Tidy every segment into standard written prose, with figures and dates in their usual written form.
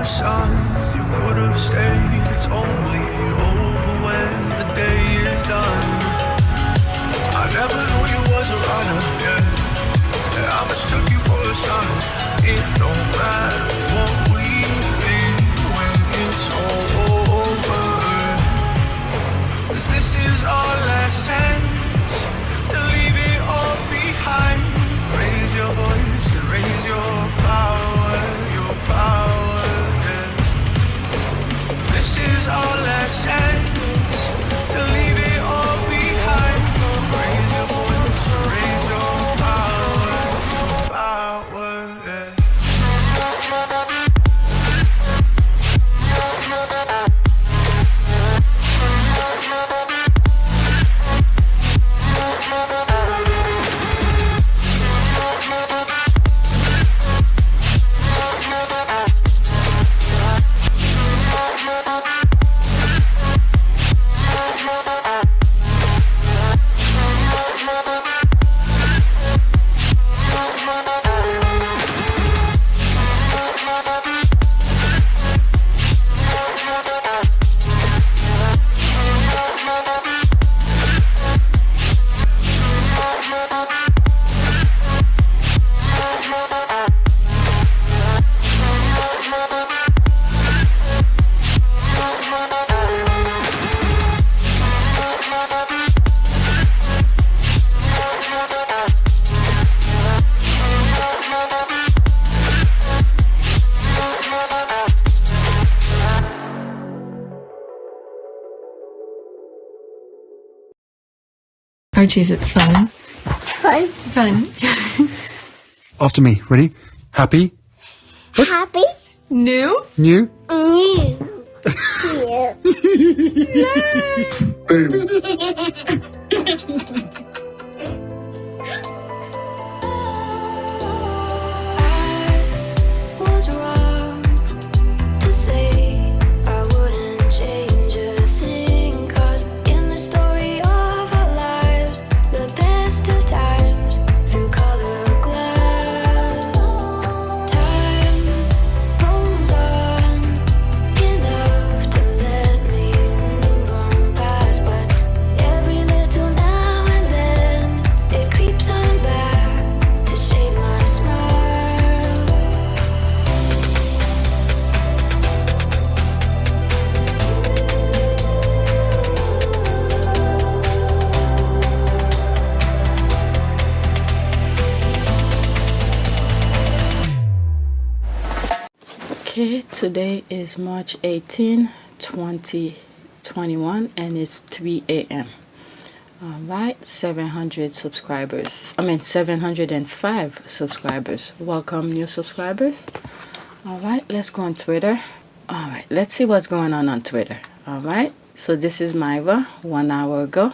sun, you could have stayed. It's only over when the day is done. I never knew you was a runner, yeah. I mistook you for a son. It don't matter what we think when it's all over. 'Cause this is our last chance to leave it all behind. Raise your voice and raise your power, yeah. This is our last chance to leave it all behind. Raise your voice and raise your power, yeah. Archie, is it fun? Fun. Fun. After me. Ready? Happy? Happy. New? New? New. Boom. Was wrong to say I wouldn't change a thing, 'cause in the story of our lives, the best of times through colored glass, time moves on enough to let me move on past, but every little now and then it creeps on back to shade my smile. Okay, today is March 18, 2021, and it's 3 a.m. Alright, 700 subscribers. 705 subscribers. Welcome, new subscribers. Alright, let's go on Twitter. Alright, let's see what's going on Twitter. Alright, so this is Myra 1 hour ago.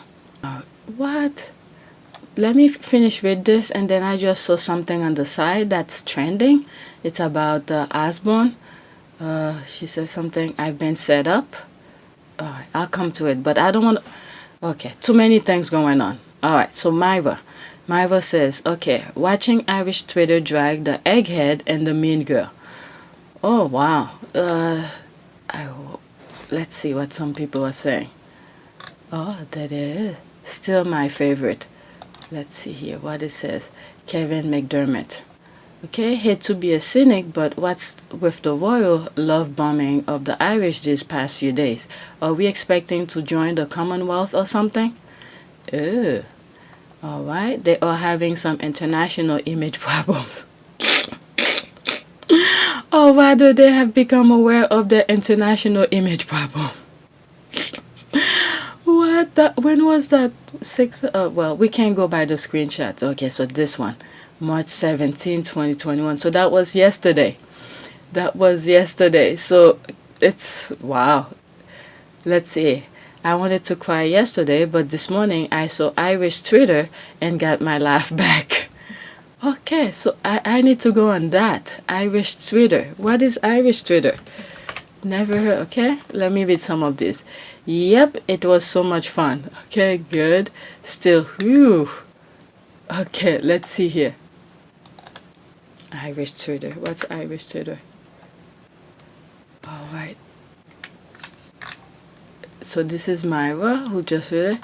What? Let me finish with this, and then I just saw something on the side that's trending. It's about Osborne. She says something, I've been set up. Alright, I'll come to it, but I don't want to... Okay, too many things going on. Alright, so Myra says, okay, watching Irish Twitter drag the egghead and the mean girl. Oh, wow. Let's see what some people are saying. Oh, that is still my favorite. Let's see here what it says. Kevin McDermott. Okay, hate to be a cynic, but what's with the royal love bombing of the Irish these past few days? Are we expecting to join the Commonwealth or something? Ugh. Alright, they are having some international image problems. Or rather, they have become aware of their international image problem. What? When was that? Well, we can't go by the screenshots. Okay, so this one. March 17, 2021. So that was yesterday. So it's, wow. Let's see. I wanted to cry yesterday, but this morning I saw Irish Twitter and got my laugh back. Okay, so I need to go on that. Irish Twitter. What is Irish Twitter? Never heard. Okay, let me read some of this. Yep, it was so much fun. Okay, good. Still, whew. Okay, let's see here. Irish Twitter. What's Irish Twitter? right. So this is Myra who just read it.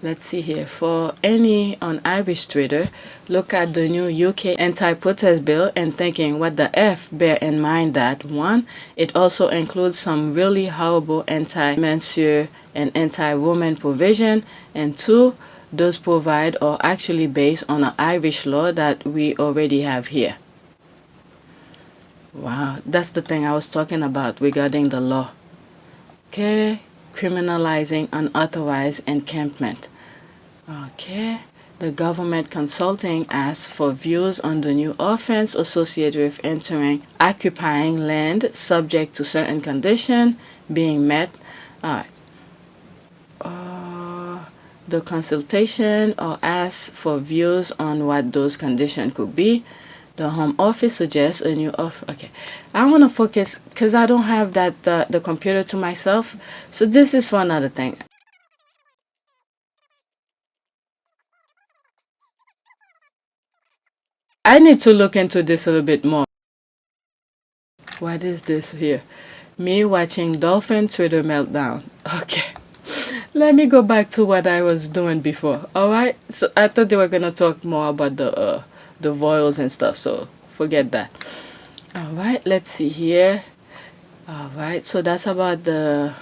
Let's see here. For any on Irish Twitter, look at the new UK anti-protest bill and thinking, what the F? Bear in mind that 1. It also includes some really horrible anti-menstrual and anti-woman provision, and 2, those provide or actually based on an Irish law that we already have here. Wow, that's the thing I was talking about regarding the law. Okay, criminalizing unauthorized encampment. Okay, the government consulting asks for views on the new offense associated with occupying land subject to certain conditions being met. Alright. The consultation or asks for views on what those conditions could be. The Home Office suggests a new okay, I want to focus because I don't have that the computer to myself. So this is for another thing. I need to look into this a little bit more. What is this here? Me watching dolphin Twitter meltdown. Okay. Let me go back to what I was doing before. Alright? So I thought they were gonna talk more about the royals and stuff, so forget that. Alright, let's see here. Alright, so that's about the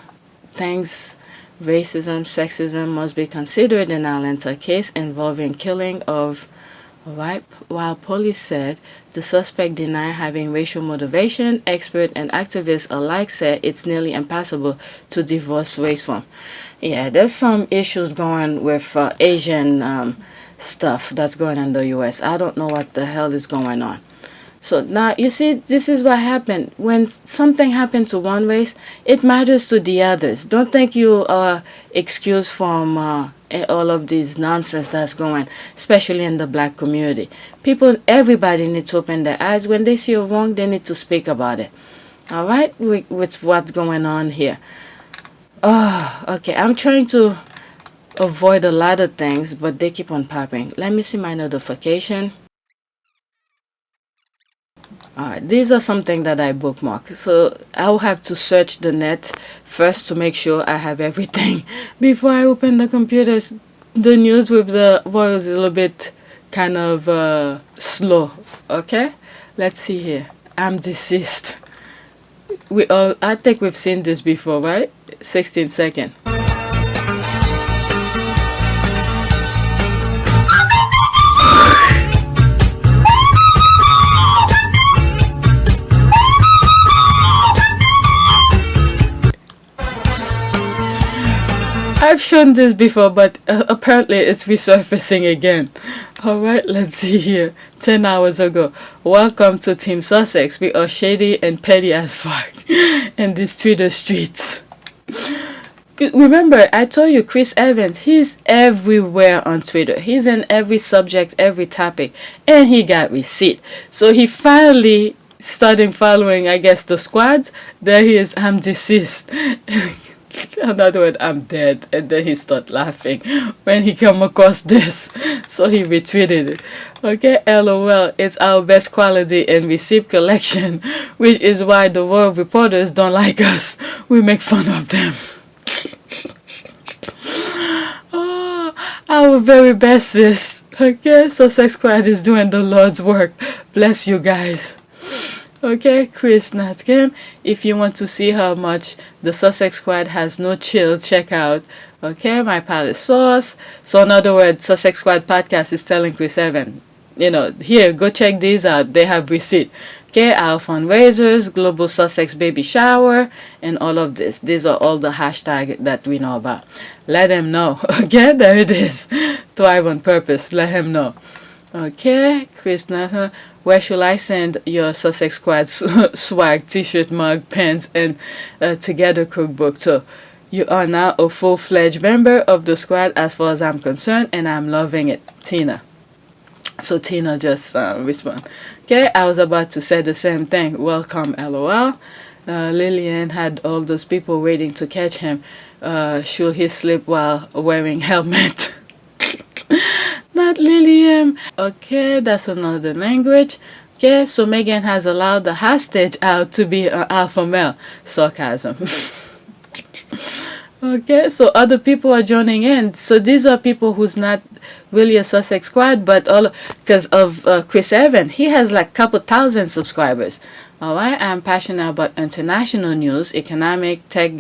things racism, sexism must be considered in Atlanta case involving killing of. Alright, while police said the suspect denied having racial motivation, experts and activists alike said it's nearly impossible to divorce race from. Yeah, there's some issues going with Asian stuff that's going on in the US. I don't know what the hell is going on. So now, you see, this is what happened. When something happened to one race, it matters to the others. Don't think you are excused from all of this nonsense that's going, especially in the black community. Everybody needs to open their eyes. When they see a wrong, they need to speak about it. All right? With what's going on here. Oh, okay. I'm trying to avoid a lot of things, but they keep on popping. Let me see my notification. Alright, these are something that I bookmark. So I'll have to search the net first to make sure I have everything before I open the computers. The news with the royals is a little bit kind of slow. Okay, let's see here. I'm deceased. I think we've seen this before, right? 16 seconds. I've shown this before, but apparently it's resurfacing again. Alright, let's see here. 10 hours ago. Welcome to Team Sussex. We are shady and petty as fuck in these Twitter streets. Remember, I told you Chris Evans, he's everywhere on Twitter. He's in every subject, every topic, and he got receipt. So he finally started following, I guess, the squads. There he is, I'm deceased. Another word, I'm dead. And then he started laughing when he came across this. So he retweeted it. Okay, LOL, it's our best quality and receipt collection, which is why the world reporters don't like us. We make fun of them. Oh, our very best, sis. Okay, Sussex Squad is doing the Lord's work. Bless you guys. Okay, Chris Natcam. If you want to see how much the Sussex Squad has no chill, check out, okay, my palace source. So in other words, Sussex Squad podcast is telling Chris Evans, here, go check these out. They have receipt. Okay, our fundraisers, Global Sussex Baby Shower, and all of this. These are all the hashtags that we know about. Let him know. Okay, there it is. Thrive on purpose. Let him know. Okay, Chris Nathan, where should I send your Sussex Squad swag, t-shirt, mug, pens, and Together cookbook? So you are now a full-fledged member of the squad as far as I'm concerned, and I'm loving it. Tina. So Tina just respond. Okay, I was about to say the same thing. Welcome, LOL. Lillian had all those people waiting to catch him. Should he sleep while wearing helmet? Not Lillian. Okay, that's another language. Okay, so Meghan has allowed the hostage out to be an alpha male. Sarcasm. Okay, so other people are joining in. So these are people who's not really a Sussex squad, but all because of Chris Evans. He has like couple thousand subscribers. All right, I'm passionate about international news, economic, tech,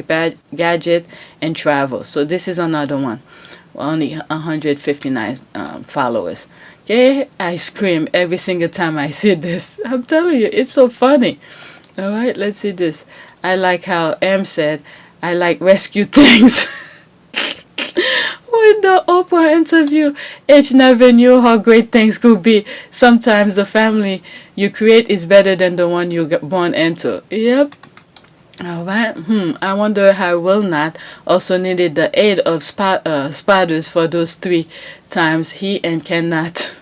gadget, and travel. So this is another one. Only 159 followers. Okay, I scream every single time I see this. I'm telling you, it's so funny. All right, let's see this. I like how M said, I like rescue things. With the Oprah interview, H never knew how great things could be. Sometimes the family you create is better than the one you get born into. Yep. All right. I wonder how Will Not also needed the aid of spiders for those 3 times he and cannot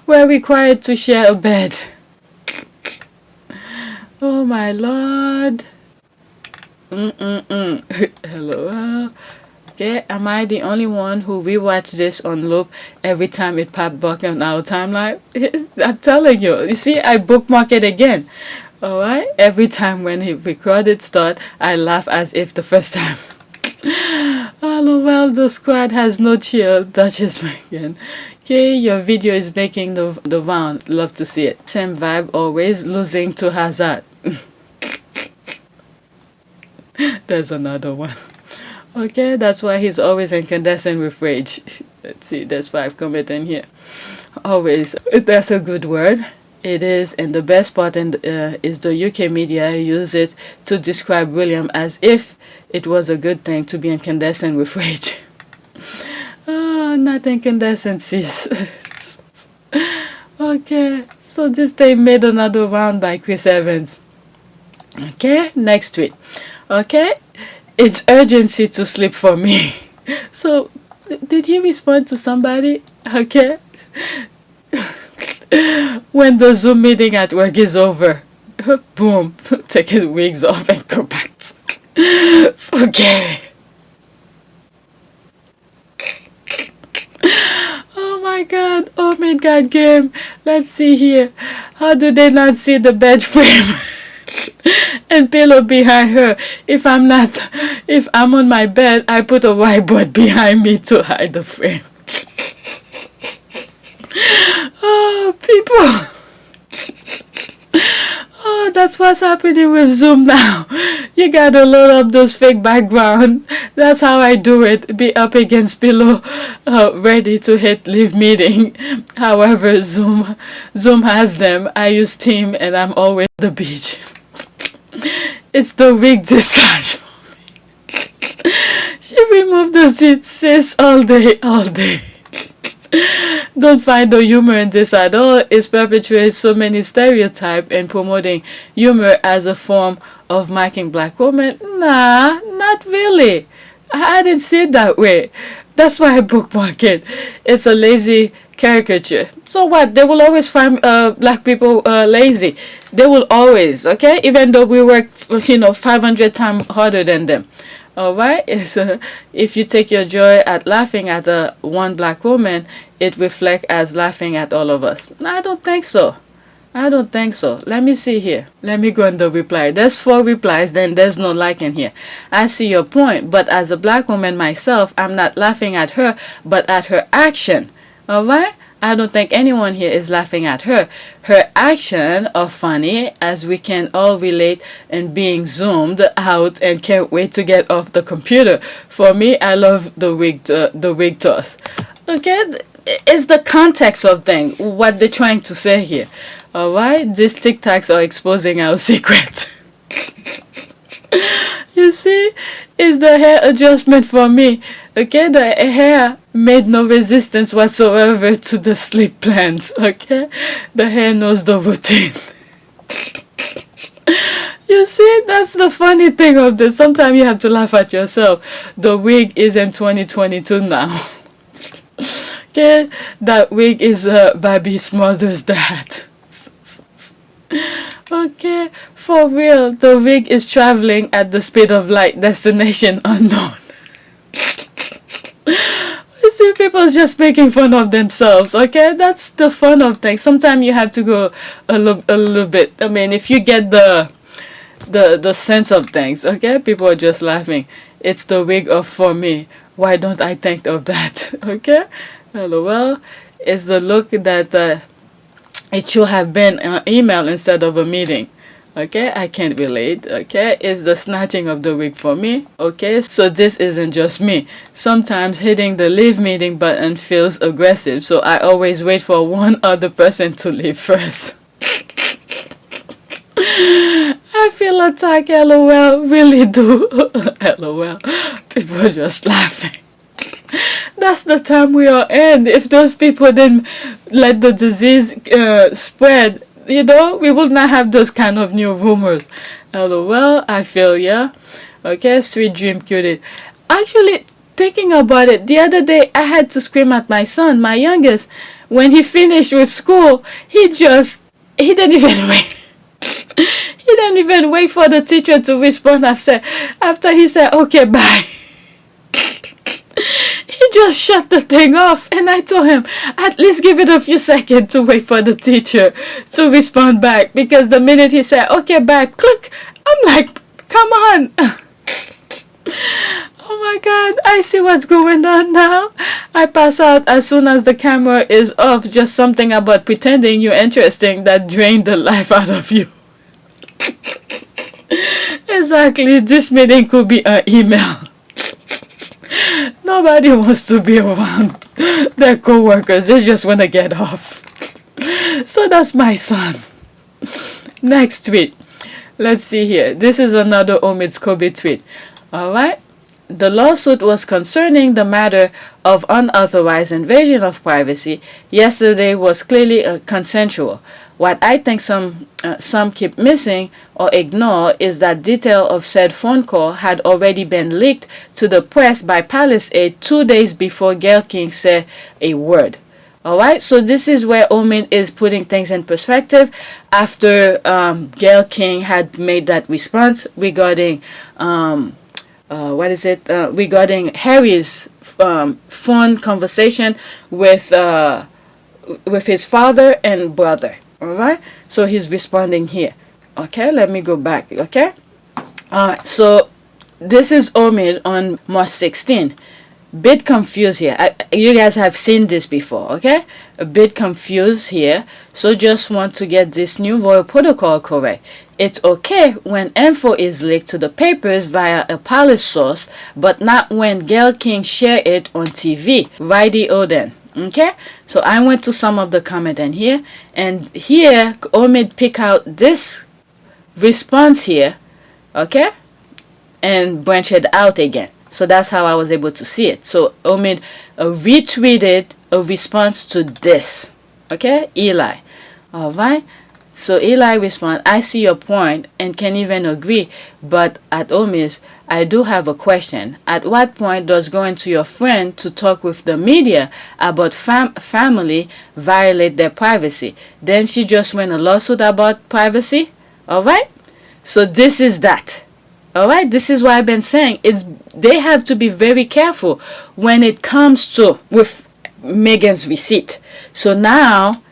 were required to share a bed. Oh my Lord. Hello. Okay, am I the only one who rewatch this on loop every time it popped back on our timeline? I'm telling you. You see, I bookmark it again. Alright? Every time when he recorded start, I laugh as if the first time. Oh, well, the squad has no chill. Duchess Meghan. Okay, your video is making the round. Love to see it. Same vibe, always losing to Hazard. There's another one. Okay, that's why he's always incandescent with rage. Let's see, there's 5 comments in here. Always. That's a good word. It is, and the best part is the UK media use it to describe William as if it was a good thing to be incandescent with rage. Not incandescent, sis. Okay, so this thing made another round by Chris Evans. Okay, next tweet. Okay, it's urgency to sleep for me. So, did he respond to somebody? Okay. When the Zoom meeting at work is over, boom, take his wigs off and go back. Okay. Oh my God, oh my God game. Let's see here. How do they not see the bed frame and pillow behind her? If I'm on my bed, I put a whiteboard behind me to hide the frame. Oh, people. Oh, that's what's happening with Zoom now. You gotta load up those fake background. That's how I do it. Be up against pillow, ready to hit leave meeting. However, Zoom has them. I use Team and I'm always at the beach. It's the wig dislodge for me. She removed the sweet sis all day. Don't find the humor in this at all. It perpetuates so many stereotypes and promoting humor as a form of marking black women. Nah, not really. I didn't see it that way. That's why I bookmark it. It's a lazy caricature. So what? They will always find black people lazy. They will always, okay? Even though we work, 500 times harder than them. Alright, if you take your joy at laughing at one black woman, it reflects as laughing at all of us. I don't think so. Let me see here. Let me go in the reply. There's 4 replies, then there's no like in here. I see your point, but as a black woman myself, I'm not laughing at her, but at her action. Alright? I don't think anyone here is laughing at her. Her actions are funny, as we can all relate, and being zoomed out and can't wait to get off the computer. For me, I love the wig toss. Okay, it's the context of thing, what they're trying to say here. All right, these TikToks are exposing our secret. You see, it's the hair adjustment for me. Okay, the hair made no resistance whatsoever to the sleep plans. Okay, the hair knows the routine. You see, that's the funny thing of this. Sometimes you have to laugh at yourself. The wig is in 2022 now. Okay, that wig is Bobby Smothers' dad. Okay, for real, the wig is traveling at the speed of light, destination unknown. You see, People just making fun of themselves, okay? That's the fun of things. Sometimes you have to go a little bit. I mean, if you get the sense of things, okay? People are just laughing. It's the wig of for me. Why don't I think of that? Okay? LOL. It's the look that it should have been an email instead of a meeting. Okay, I can't relate. Okay, it's the snatching of the wig for me. Okay, so this isn't just me. Sometimes hitting the leave meeting button feels aggressive, so I always wait for one other person to leave first. I feel attacked, LOL, really do. LOL, people are just laughing. That's the time we are in. If those people didn't let the disease spread, you know, we would not have those kind of new rumors. LOL, I feel, yeah. Okay, sweet dream cutie. Actually, thinking about it, the other day I had to scream at my son, my youngest. When he finished with school, he didn't even wait. He didn't even wait for the teacher to respond after he said, okay, bye. He just shut the thing off, and I told him at least give it a few seconds to wait for the teacher to respond back, because the minute he said okay bye, click, I'm like, come on. Oh my god, I see what's going on now. I pass out as soon as the camera is off. Just something about pretending you're interesting that drained the life out of you. Exactly, this meeting could be an email. Nobody wants to be around their co-workers. They just want to get off. So that's my son. Next tweet. Let's see here. This is another Omid Kobe tweet. Alright. The lawsuit was concerning the matter of unauthorized invasion of privacy. Yesterday was clearly consensual. What I think some keep missing or ignore is that detail of said phone call had already been leaked to the press by Palace Aide 2 days before Gayle King said a word. Alright, so this is where Omid is putting things in perspective after Gayle King had made that response regarding regarding Harry's phone conversation with his father and brother. Alright, so he's responding here. Okay, let me go back. Okay, alright, so this is Omid on March 16. Bit confused here. You guys have seen this before, okay? A bit confused here. So just want to get this new royal protocol correct. It's okay when info is leaked to the papers via a palace source, but not when Gayle King share it on TV. Righty Odin. Okay, so I went to some of the comment in here, and here Omid pick out this response here, okay, and branch it out again. So that's how I was able to see it. So Omid retweeted a response to this, okay, Eli. All right, so Eli respond, I see your point and can even agree, but at Omid, I do have a question. At what point does going to your friend to talk with the media about family violate their privacy? Then she just win a lawsuit about privacy? All right, so this is that. All right, this is what I've been saying. They have to be very careful when it comes to with Meghan's receipt. So now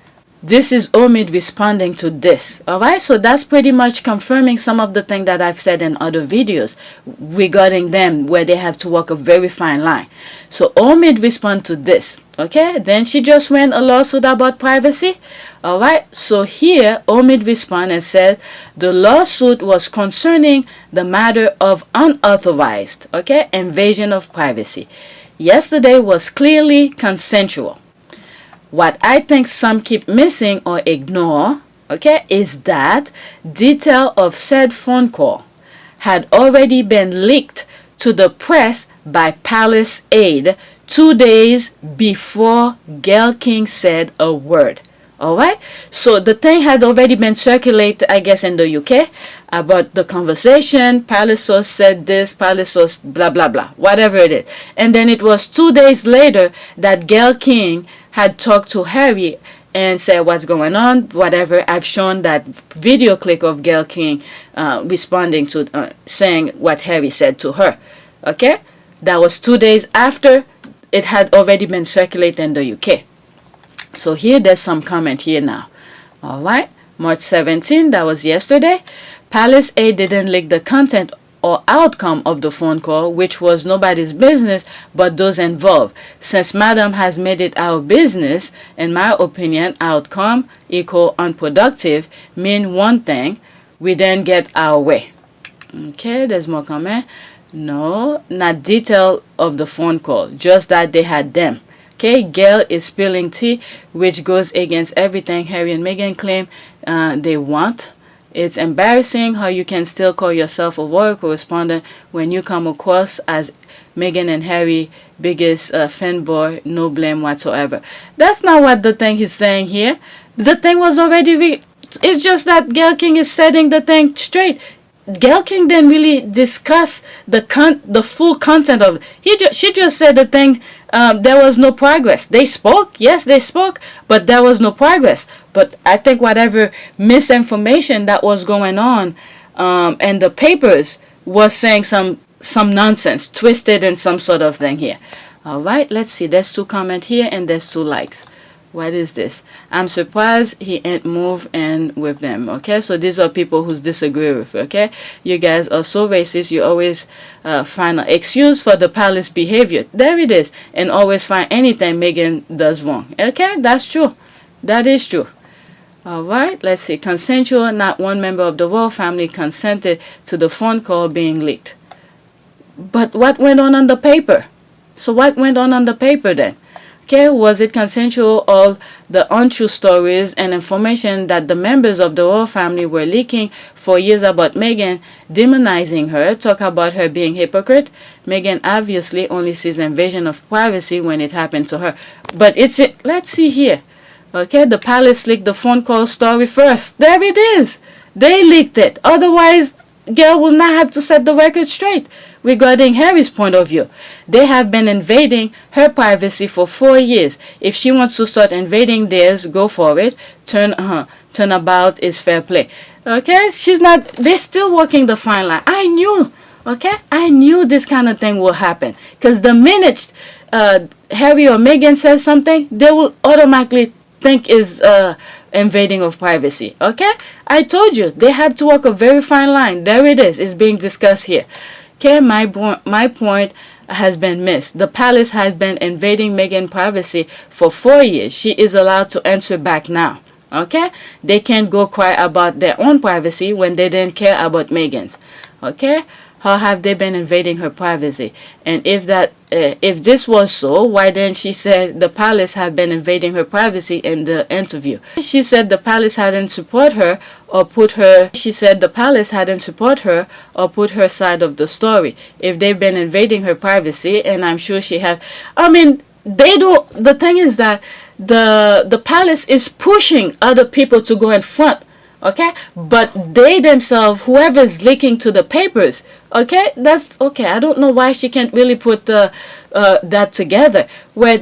this is Omid responding to this. Alright, so that's pretty much confirming some of the things that I've said in other videos regarding them, where they have to walk a very fine line. So Omid respond to this. Okay, then she just went a lawsuit about privacy. Alright, so here Omid respond and said the lawsuit was concerning the matter of unauthorized, okay, invasion of privacy. Yesterday was clearly consensual. What I think some keep missing or ignore, okay, is that detail of said phone call had already been leaked to the press by Palace Aide 2 days before Gayle King said a word. Alright, so the thing had already been circulated, I guess, in the UK about the conversation. Palace source said this, Palace source blah blah blah, whatever it is. And then it was 2 days later that Gayle King had talked to Harry and said what's going on, whatever. I've shown that video clip of Gayle King responding to saying what Harry said to her. Okay, that was 2 days after it had already been circulated in the UK. So here, there's some comment here now. All right, March 17, that was yesterday. Palace A didn't leak the content or outcome of the phone call, which was nobody's business but those involved. Since Madam has made it our business, in my opinion, outcome equal unproductive mean one thing, we then get our way. Okay, there's more comment. No, not detail of the phone call, just that they had them. Okay, Gail is spilling tea, which goes against everything Harry and Meghan claim they want. It's embarrassing how you can still call yourself a royal correspondent when you come across as Meghan and Harry biggest fanboy, no blame whatsoever. That's not what the thing he's saying here. The thing was already it's just that Gail King is setting the thing straight. Gail King didn't really discuss the full content of it. She just said the thing. There was no progress. They spoke, yes, they spoke, but there was no progress. But I think whatever misinformation that was going on, and the papers was saying some nonsense, twisted in some sort of thing here. All right, let's see. There's 2 comments here and there's 2 likes. What is this? I'm surprised he ain't moved in with them. Okay, so these are people who disagree with. Okay, you guys are so racist. You always find an excuse for the palace behavior. There it is, and always find anything Meghan does wrong. Okay, that's true. That is true. All right, let's see. Consensual. Not one member of the royal family consented to the phone call being leaked. But what went on the paper? So what went on the paper then? Okay, was it consensual? All the untrue stories and information that the members of the royal family were leaking for years about Meghan, demonizing her, talk about her being hypocrite. Meghan obviously only sees invasion of privacy when it happened to her. But let's see here. Okay, the palace leaked the phone call story first. There it is. They leaked it. Otherwise, Gail will not have to set the record straight regarding Harry's point of view. They have been invading her privacy for 4 years. If she wants to start invading theirs, go for it. Turnabout is fair play. Okay, they're still walking the fine line. I knew this kind of thing will happen. Because the minute Harry or Meghan says something, they will automatically think is invading of privacy. Okay, I told you they have to walk a very fine line. There it is. It's being discussed here. Okay, my point has been missed. The palace has been invading Meghan's privacy for 4 years. She is allowed to answer back now. Okay, they can't go cry about their own privacy when they didn't care about Meghan's. Okay, how have they been invading her privacy? And if this was so, why didn't she say the palace have been invading her privacy in the interview? She said the palace hadn't support her or put her. She said the palace hadn't support her or put her side of the story. If they've been invading her privacy, and I'm sure she have. I mean, they don't. The thing is that the palace is pushing other people to go in front. Okay, but they themselves, whoever's leaking to the papers, okay, that's okay. I don't know why she can't really put that together, where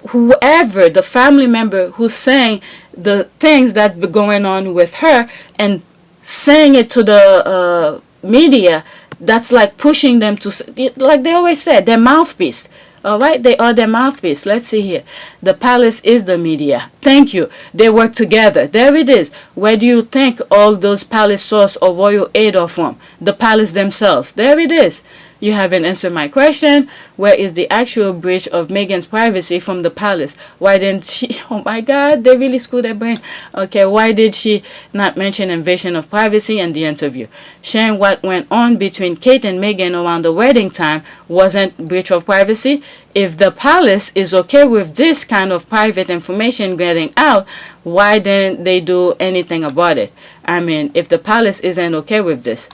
whoever the family member who's saying the things that be going on with her and saying it to the media, that's like pushing them to, like they always said, their mouthpiece. All right, they are their mouthpiece. Let's see here. The palace is the media. Thank you. They work together. There it is. Where do you think all those palace source or royal aid are from? The palace themselves. There it is. You haven't answered my question. Where is the actual breach of Meghan's privacy from the palace? Why didn't she? Oh my God, they really screwed their brain. Okay, why did she not mention invasion of privacy in the interview? Sharing what went on between Kate and Meghan around the wedding time wasn't breach of privacy? If the palace is okay with this kind of private information getting out, why didn't they do anything about it? I mean, if the palace isn't okay with this,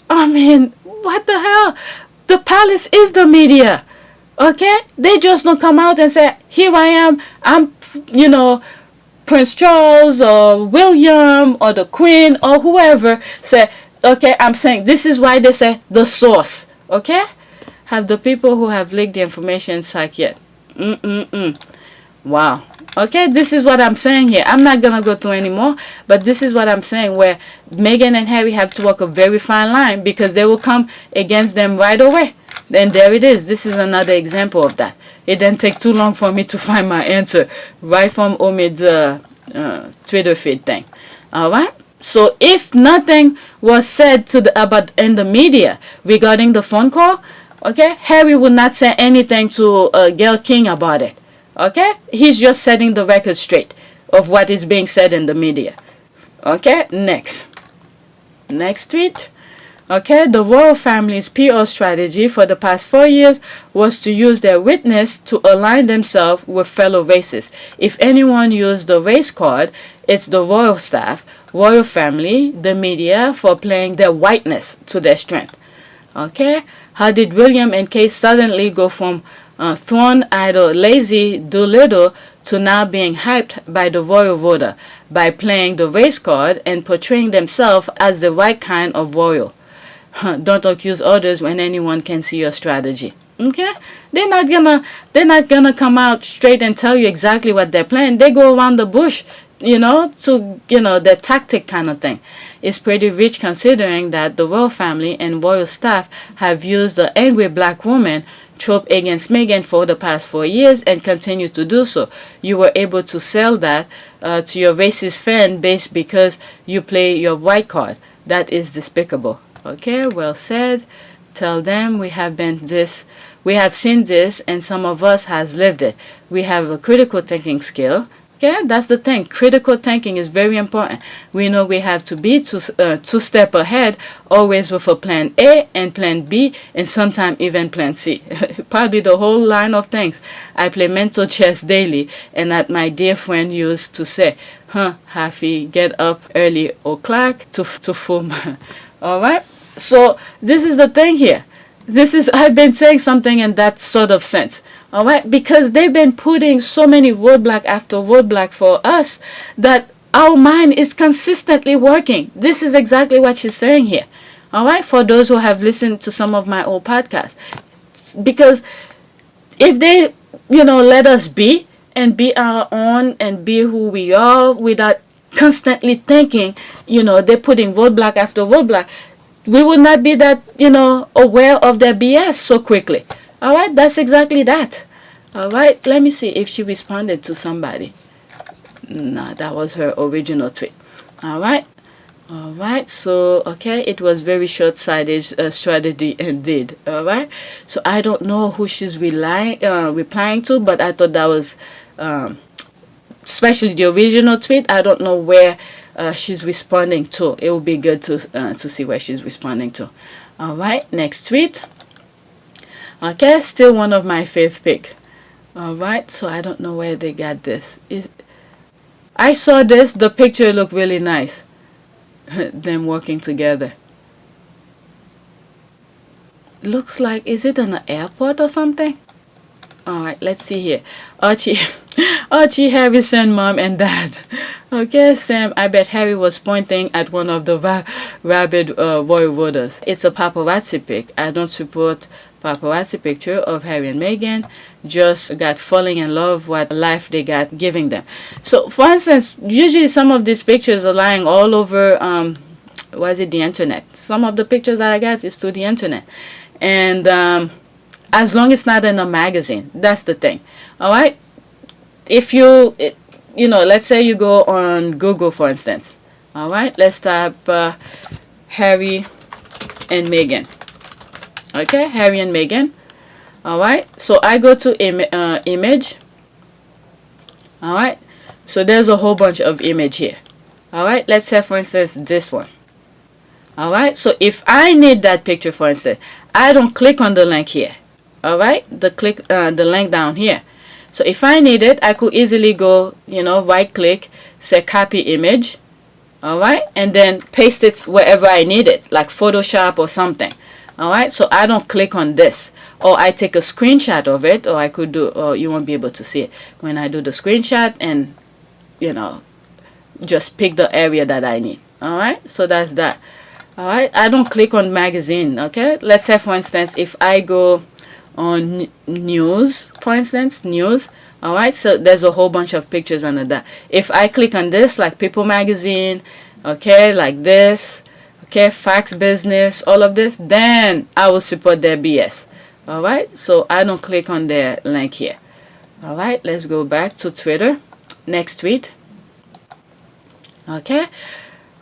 I mean, what the hell? The palace is the media. Okay? They just don't come out and say, here I am. I'm, Prince Charles or William or the Queen or whoever say, okay, I'm saying this is why they say the source. Okay? Have the people who have leaked the information sacked yet? Wow. Okay, this is what I'm saying here. I'm not going to go through anymore, but this is what I'm saying, where Meghan and Harry have to walk a very fine line because they will come against them right away. Then there it is. This is another example of that. It didn't take too long for me to find my answer right from Omid's Twitter feed thing. All right. So if nothing was said about in the media regarding the phone call, okay, Harry would not say anything to Gayle King about it. Okay, he's just setting the record straight of what is being said in the media. Okay, next tweet. Okay, the royal family's PR strategy for the past 4 years was to use their witness to align themselves with fellow races. If anyone used the race card, it's the royal staff, royal family, the media for playing their whiteness to their strength. Okay, how did William and Kate suddenly go from throne idol lazy Doolittle to now being hyped by the royal voter by playing the race card and portraying themselves as the right kind of royal? Don't accuse others when anyone can see your strategy. Okay, they're not gonna come out straight and tell you exactly what they're planning. They go around the bush, the tactic kind of thing. It's pretty rich considering that the royal family and royal staff have used the angry black woman trope against Meghan for the past 4 years and continue to do so. You were able to sell that to your racist fan base because you play your white card. That is despicable. Okay, well said. Tell them we have seen this, and some of us has lived it. We have a critical thinking skill. Okay, that's the thing. Critical thinking is very important. We know we have to be two step ahead, always with a plan A and plan B, and sometimes even plan C. Probably the whole line of things. I play mental chess daily, and that my dear friend used to say, Happy, get up early o'clock to fool my... All right. So this is the thing here. I've been saying something in that sort of sense. All right. Because they've been putting so many roadblock after roadblock for us that our mind is consistently working. This is exactly what she's saying here. All right. For those who have listened to some of my old podcasts, because if they, let us be and be our own and be who we are without constantly thinking, they're putting roadblock after roadblock, we would not be that, aware of their BS so quickly. All right, that's exactly that. All right, let me see if she responded to somebody. No, that was her original tweet. All right, so, okay, it was very short-sighted strategy indeed. All right, so I don't know who she's replying to, but I thought that was... especially the original tweet, I don't know where she's responding to. It would be good to see where she's responding to. All right, next tweet. Okay, still one of my fave pick. All right, so I don't know where they got this. I saw this. The picture looked really nice. Them working together. Looks like, is it in an airport or something? All right, let's see here. Archie, Harrison, mom and dad. Okay, Sam, I bet Harry was pointing at one of the rabid royal voters. It's a paparazzi pic. I don't support paparazzi picture of Harry and Meghan. Just got falling in love with life they got giving them. So, for instance, usually some of these pictures are lying all over, the internet. Some of the pictures that I got is to the internet. And, as long as it's not in a magazine, that's the thing. All right. If let's say you go on Google, for instance. All right. Let's type Harry and Meghan. Okay, Harry and Meghan. All right. So I go to image. All right. So there's a whole bunch of image here. All right. Let's say, for instance, this one. All right. So if I need that picture, for instance, I don't click on the link here. All right, the link down here. So if I need it, I could easily go, right click, say copy image. All right, and then paste it wherever I need it, like Photoshop or something. All right, so I don't click on this, or I take a screenshot of it, or I could do, or you won't be able to see it when I do the screenshot and, just pick the area that I need. All right, so that's that. All right, I don't click on magazine. Okay, let's say, for instance, if I go on news, for instance, news. All right, so there's a whole bunch of pictures under that. If I click on this, like People Magazine, okay, like this, okay, Facts Business, all of this, then I will support their BS. All right, so I don't click on their link here. All right, let's go back to Twitter. Next tweet. Okay,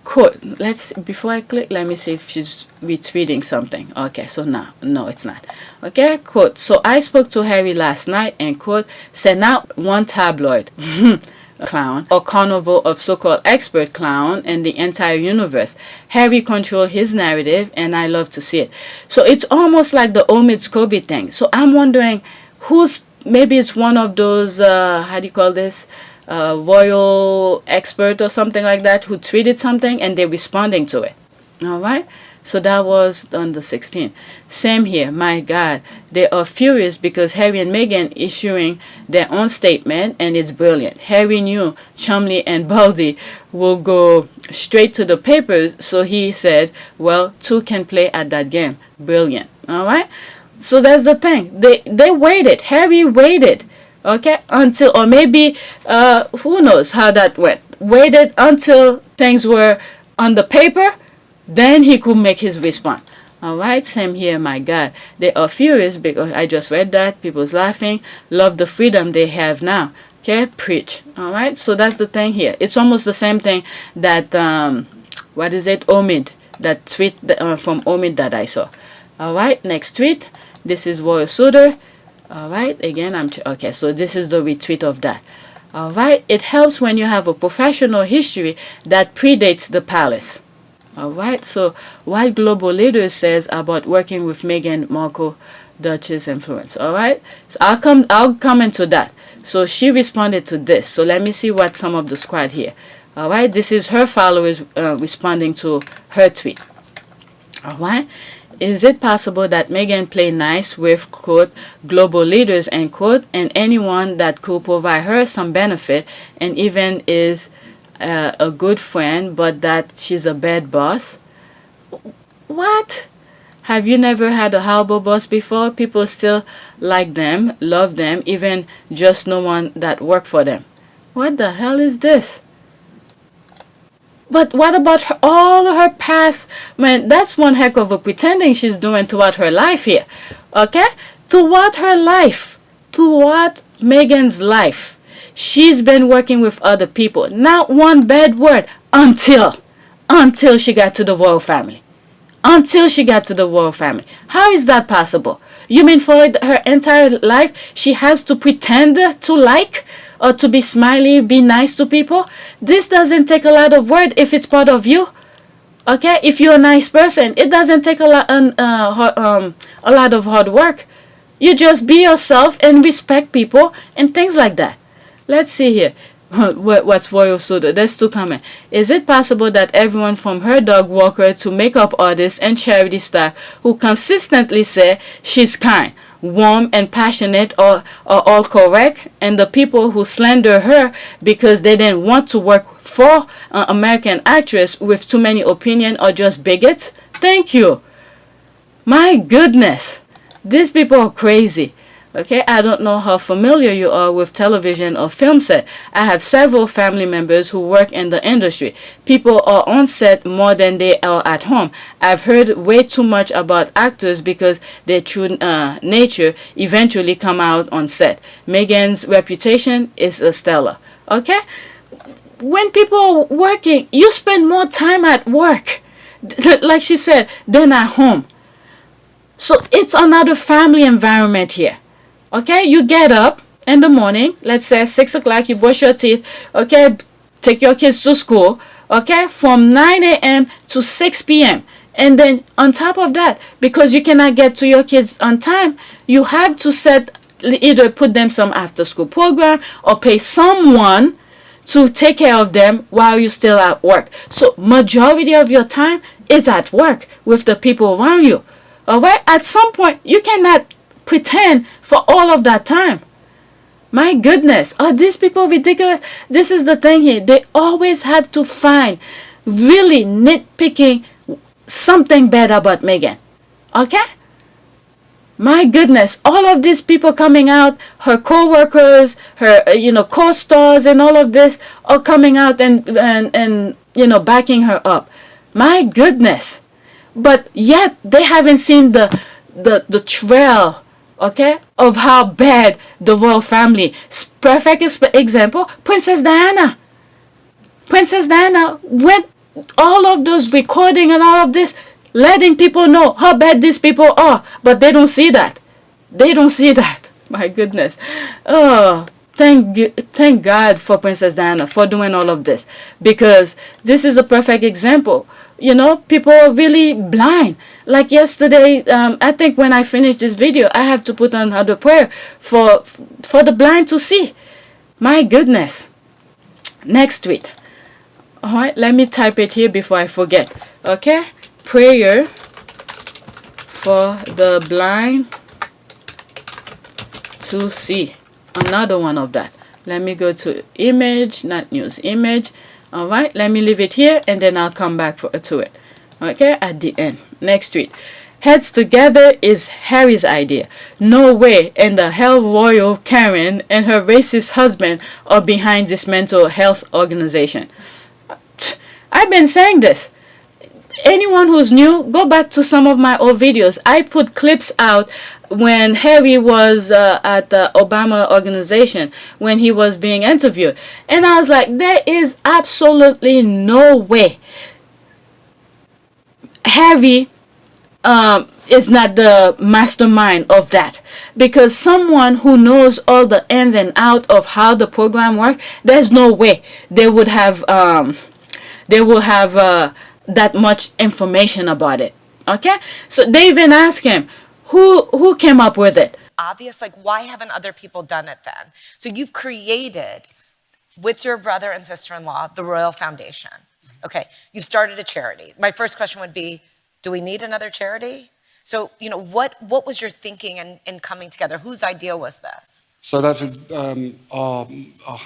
quote. Let's, before I click, let me see if she's retweeting something. Okay, so no, it's not. Okay, quote. So I spoke to Harry last night and quote, sent out one tabloid clown or carnival of so-called expert clown in the entire universe. Harry controlled his narrative and I love to see it. So it's almost like the Omid Scobie thing. So I'm wondering who's, maybe it's one of those how do you call this, royal expert or something like that, who tweeted something and they're responding to it. All right, so that was on the 16th. Same here. My God, they are furious because Harry and Meghan issuing their own statement, and it's brilliant. Harry knew Chumley and Baldy will go straight to the papers, so he said, well, two can play at that game. Brilliant. All right, so that's the thing. They waited. Harry waited, okay, until, or maybe who knows how that went. Waited until things were on the paper, then he could make his response. All right, same here. My God, they are furious because I just read that. People's laughing. Love the freedom they have now. Okay, preach. All right, so that's the thing here. It's almost the same thing that what is it, Omid, that tweet from Omid that I saw. All right, next tweet. This is Royal Suitor. All right, again, okay, so this is the retweet of that. All right, it helps when you have a professional history that predates the palace. All right, so what global leaders says about working with Meghan Markle, Duchess influence. All right, so I'll come into that. So she responded to this. So let me see what some of the squad here. All right, this is her followers responding to her tweet. All right. Is it possible that Meghan played nice with, quote, global leaders, end quote, and anyone that could provide her some benefit and even is a good friend, but that she's a bad boss? What? Have you never had a horrible boss before? People still like them, love them, even just no one that worked for them. What the hell is this? But what about her, all her past? Man, that's one heck of a pretending she's doing throughout her life here. Okay? Throughout her life. Throughout Meghan's life. She's been working with other people. Not one bad word until she got to the royal family. Until she got to the royal family. How is that possible? You mean for her entire life she has to pretend to like or to be smiley, be nice to people? This doesn't take a lot of work if it's part of you. Okay, if you're a nice person, it doesn't take a lot of hard work. You just be yourself and respect people and things like that. Let's see here. What's Royal Soda? There's two comments. Is it possible that everyone from her dog walker to makeup artists and charity staff who consistently say she's kind, warm and passionate are all correct, and the people who slander her because they didn't want to work for an American actress with too many opinions are just bigots? Thank you. My goodness, these people are crazy. Okay, I don't know how familiar you are with television or film set. I have several family members who work in the industry. People are on set more than they are at home. I've heard way too much about actors because their true nature eventually come out on set. Meghan's reputation is stellar. Okay, when people are working, you spend more time at work, like she said, than at home. So it's another family environment here. Okay, you get up in the morning, let's say 6 o'clock, you brush your teeth, okay, take your kids to school, okay, from 9 a.m. to 6 p.m. And then on top of that, because you cannot get to your kids on time, you have to either put them some after school program or pay someone to take care of them while you're still at work. So majority of your time is at work with the people around you. All right, at some point, you cannot pretend for all of that time. My goodness, are these people ridiculous? This is the thing here. They always have to find really nitpicking something bad about Meghan. Okay? My goodness, all of these people coming out, her co-workers, her co-stars and all of this are coming out and backing her up. My goodness. But yet they haven't seen the trail okay, of how bad the royal family. Perfect example, Princess Diana. Princess Diana went all of those recording and all of this, letting people know how bad these people are, but they don't see that. They don't see that. My goodness. Oh, thank God for Princess Diana for doing all of this, because this is a perfect example. You know, people are really blind. Like yesterday, I think when I finish this video, I have to put on another prayer for the blind to see. My goodness. Next tweet. All right, let me type it here before I forget. Okay, prayer for the blind to see. Another one of that. Let me go to image, not news, image. All right, let me leave it here and then I'll come back to it. Okay, at the end. Next tweet. Heads together is Harry's idea. No way in the hell royal Karen and her racist husband are behind this mental health organization. I've been saying this. Anyone who's new, go back to some of my old videos. I put clips out when Harry was at the Obama organization, when he was being interviewed. And I was like, there is absolutely no way Harry is not the mastermind of that. Because someone who knows all the ins and outs of how the program works, there's no way they would have that much information about it. Okay, so they even asked him, who came up with it? Obvious, like, why haven't other people done it then? So you've created, with your brother and sister-in-law, the Royal Foundation. Okay, you've started a charity. My first question would be, do we need another charity? So, you know, what was your thinking in coming together? Whose idea was this? So that's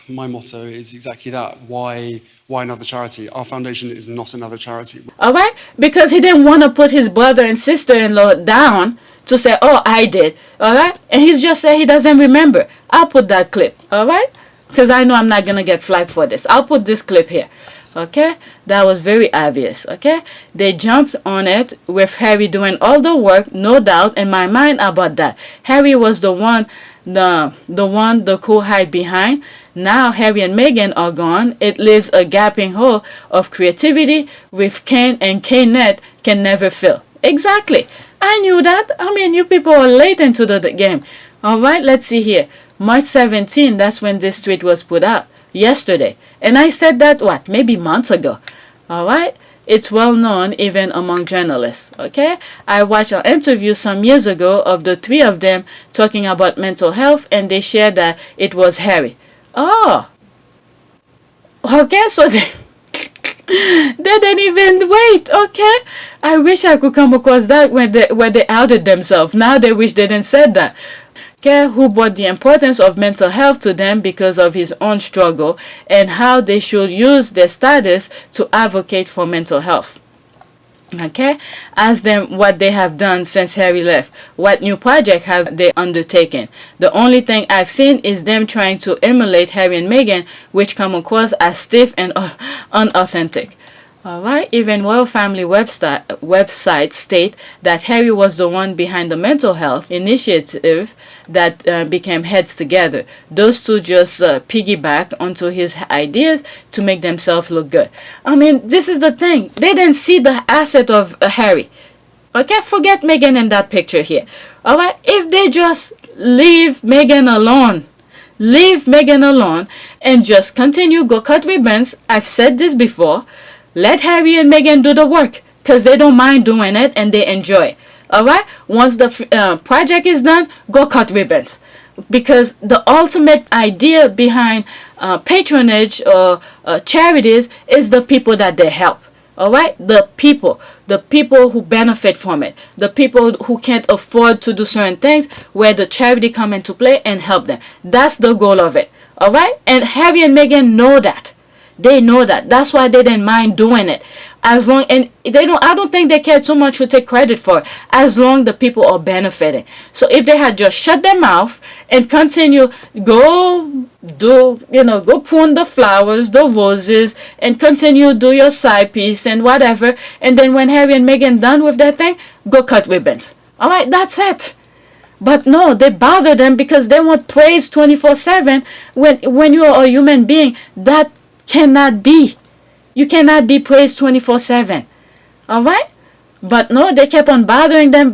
my motto is exactly that. Why another charity? Our foundation is not another charity. All right, because he didn't want to put his brother and sister-in-law down to say, oh, I did. All right, and he's just saying he doesn't remember. I'll put that clip. All right, because I know I'm not gonna get flagged for this. I'll put this clip here. Okay, that was very obvious. Okay, they jumped on it with Harry doing all the work, no doubt in my mind about that. Harry was the one the cool hide behind. Now Harry and Meghan are gone. It leaves a gaping hole of creativity with Kane and Kate can never fill. Exactly. I knew that. I mean, you people are late into the game. All right, let's see here. March 17, that's when this tweet was put out. Yesterday. And I said that, maybe months ago. All right? It's well known even among journalists. Okay? I watched an interview some years ago of the three of them talking about mental health, and they shared that it was Harry. Oh. Okay, so they didn't even wait. Okay? I wish I could come across that when they outed themselves. Now they wish they didn't said that. Okay, who brought the importance of mental health to them because of his own struggle, and how they should use their status to advocate for mental health. Okay, ask them what they have done since Harry left. What new project have they undertaken? The only thing I've seen is them trying to emulate Harry and Meghan, which come across as stiff and unauthentic. Alright, even royal family websites state that Harry was the one behind the mental health initiative that became Heads Together. Those two just piggyback onto his ideas to make themselves look good. I mean, this is the thing. They didn't see the asset of Harry. Okay, forget Meghan in that picture here. Alright, if they just leave Meghan alone, and just continue, go cut ribbons. I've said this before. Let Harry and Meghan do the work, because they don't mind doing it and they enjoy it. Alright? Once the project is done, go cut ribbons. Because the ultimate idea behind patronage or charities is the people that they help. Alright? The people who benefit from it. The people who can't afford to do certain things, where the charity come into play and help them. That's the goal of it. Alright? And Harry and Meghan know that. They know that. That's why they didn't mind doing it. As long, and I don't think they care too much who take credit for it, as long the people are benefiting. So if they had just shut their mouth and continue, go prune the flowers, the roses, and continue do your side piece and whatever, and then when Harry and Meghan done with their thing, go cut ribbons. Alright, that's it. But no, they bother them because they want praise 24/7. When you are a human being, that cannot be. You cannot be praised 24/7. All right? But no, they kept on bothering them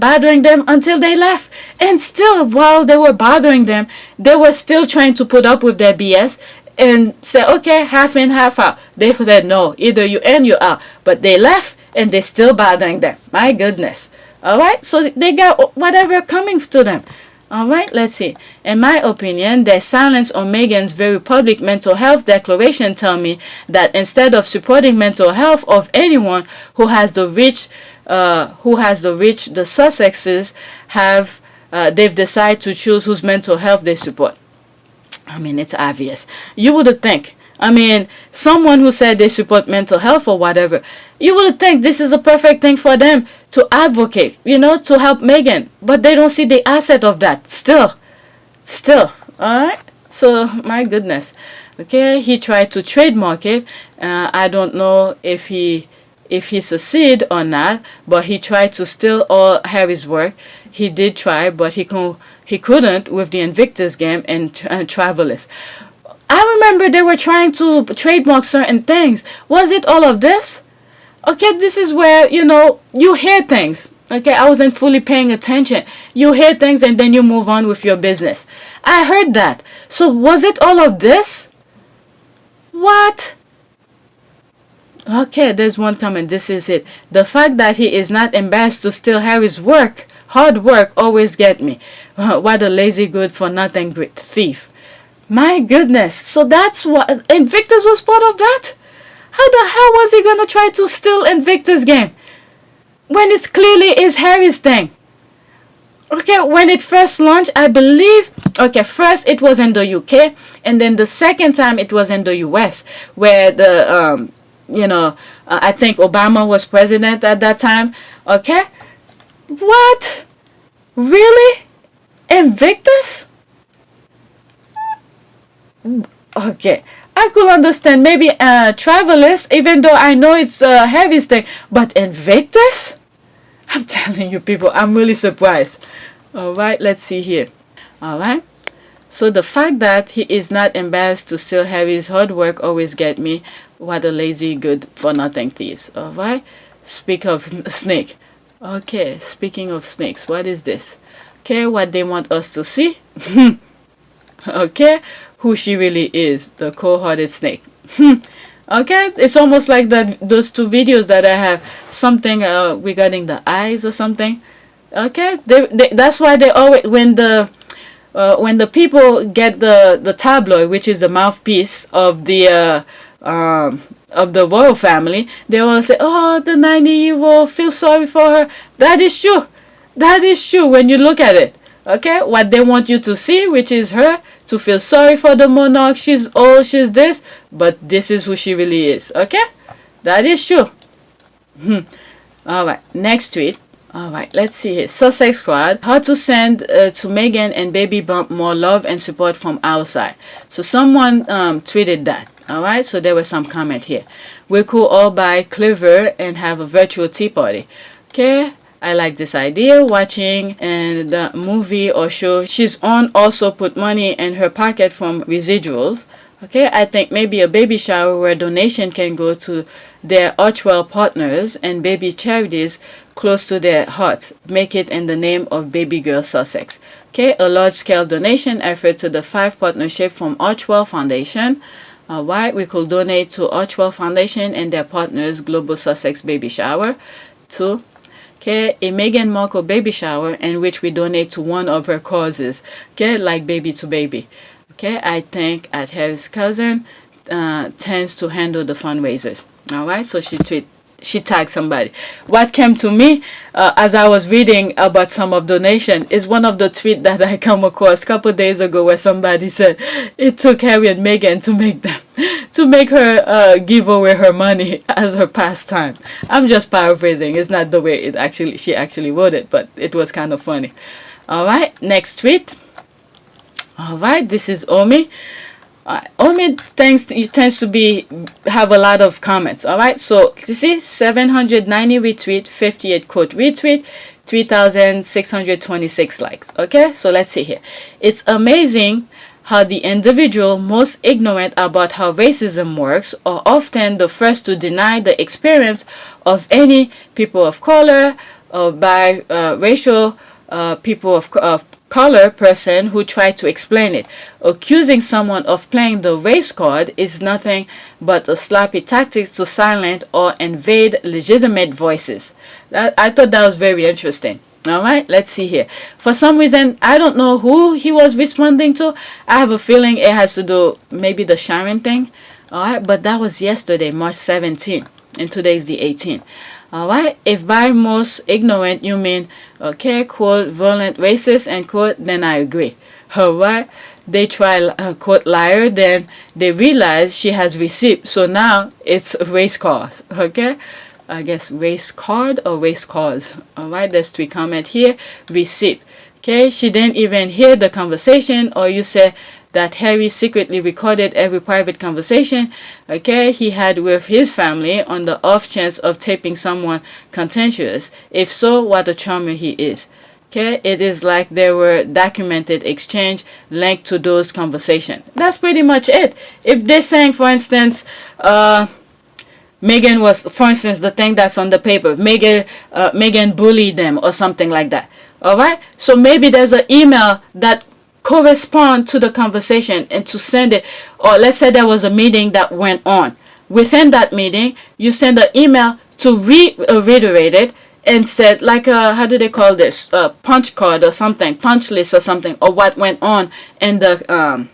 until they left. And still, while they were bothering them, they were still trying to put up with their BS and say, okay, half in, half out. They said, no, either you in, you out. But they left and they're still bothering them. My goodness. All right? So they got whatever coming to them. All right, let's see. In my opinion, their silence on Meghan's very public mental health declaration tell me that instead of supporting mental health of anyone who has the rich, the Sussexes have, they've decided to choose whose mental health they support. I mean, it's obvious. You would think. I mean, someone who said they support mental health or whatever, you would think this is a perfect thing for them to advocate, to help Meghan. But they don't see the asset of that. Still. All right? So, my goodness. Okay, he tried to trademark it. I don't know if he succeeded or not, but he tried to steal all Harry's work. He did try, but he couldn't with the Invictus game and Travelers. I remember they were trying to trademark certain things. Was it all of this? Okay, this is where, you hear things. Okay, I wasn't fully paying attention. You hear things and then you move on with your business. I heard that. So was it all of this? What? Okay, there's one comment. This is it. The fact that he is not embarrassed to steal Harry's work, hard work, always get me. What a lazy, good for nothing thief. My goodness. So that's what Invictus was part of that? How the hell was he going to try to steal Invictus game? When it's clearly is Harry's thing. Okay, when it first launched, I believe, first it was in the UK, and then the second time it was in the US, where the, I think Obama was president at that time. Okay? What? Really? Invictus? Okay, I could understand maybe Travelers, even though I know it's Harry's thing, but Invictus? I'm telling you people, I'm really surprised. All right, let's see here. All right, so the fact that he is not embarrassed to steal Harry's hard work always get me. What a lazy, good for nothing thieves. All right, speak of snake. Okay, speaking of snakes, what is this? Okay, what they want us to see? Okay, who she really is, the cold-hearted snake. Okay, it's almost like those two videos that I have, something regarding the eyes or something. Okay, that's why they always, when the people get the tabloid, which is the mouthpiece of the royal family, they all say, oh, the 90-year-old, feel sorry for her. That is true. That is true when you look at it. Okay, what they want you to see, which is her, to feel sorry for the monarch. She's old, she's this, but this is who she really is. Okay, that is true. All right, next tweet. All right, let's see here. Sussex squad, how to send to Meghan and baby bump more love and support from outside. So someone tweeted that. All right, so there was some comment here. We could all buy Clever and have a virtual tea party. Okay, I like this idea. Watching and the movie or show she's on also put money in her pocket from residuals. Okay, I think maybe a baby shower where donation can go to their Archwell partners and baby charities close to their hearts. Make it in the name of baby girl Sussex. Okay, a large-scale donation effort to the 5 partnership from Archwell Foundation. Why we could donate to Archwell Foundation and their partners Global Sussex Baby Shower. 2. Okay, a Meghan Markle baby shower in which we donate to one of her causes. Okay, like Baby to Baby. Okay, I think at Harry's cousin tends to handle the fundraisers. All right, so she tagged somebody. What came to me as I was reading about some of donation is one of the tweets that I come across a couple days ago where somebody said it took Harry and Meghan to make her give away her money as her pastime. I'm just paraphrasing. It's not the way she actually wrote it, but it was kind of funny. All right, next tweet. All right, this is Omi. Only tends to be have a lot of comments. All right, so you see 790 retweet, 58 quote retweet, 3,626 likes. Okay, so let's see here. It's amazing how the individual most ignorant about how racism works are often the first to deny the experience of any people of color or biracial people of color person who try to explain it. Accusing someone of playing the race card is nothing but a sloppy tactic to silence or invade legitimate voices. I thought that was very interesting. All right, let's see here. For some reason, I don't know who he was responding to. I have a feeling it has to do maybe the Sharon thing. All right, but that was yesterday, March 17th, and today is the 18th. All right, if by most ignorant you mean, okay, quote, violent racist, and quote, then I agree. All right, they try, quote, liar, then they realize she has receipt. So now it's race cause, okay? I guess race card or race cause. All right, there's 3 comments here. Receipt. Okay, she didn't even hear the conversation, or you say that Harry secretly recorded every private conversation, okay, he had with his family on the off chance of taping someone contentious. If so, what a charmer he is. Okay, it is like there were documented exchange linked to those conversations. That's pretty much it. If they're saying, for instance, Meghan was, for instance, the thing that's on the paper, Meghan bullied them or something like that. All right, so maybe there's an email that correspond to the conversation and to send it, or let's say there was a meeting that went on. Within that meeting, you send an email to reiterate it and said, like how do they call this, punch card or something, punch list or something, or what went on in the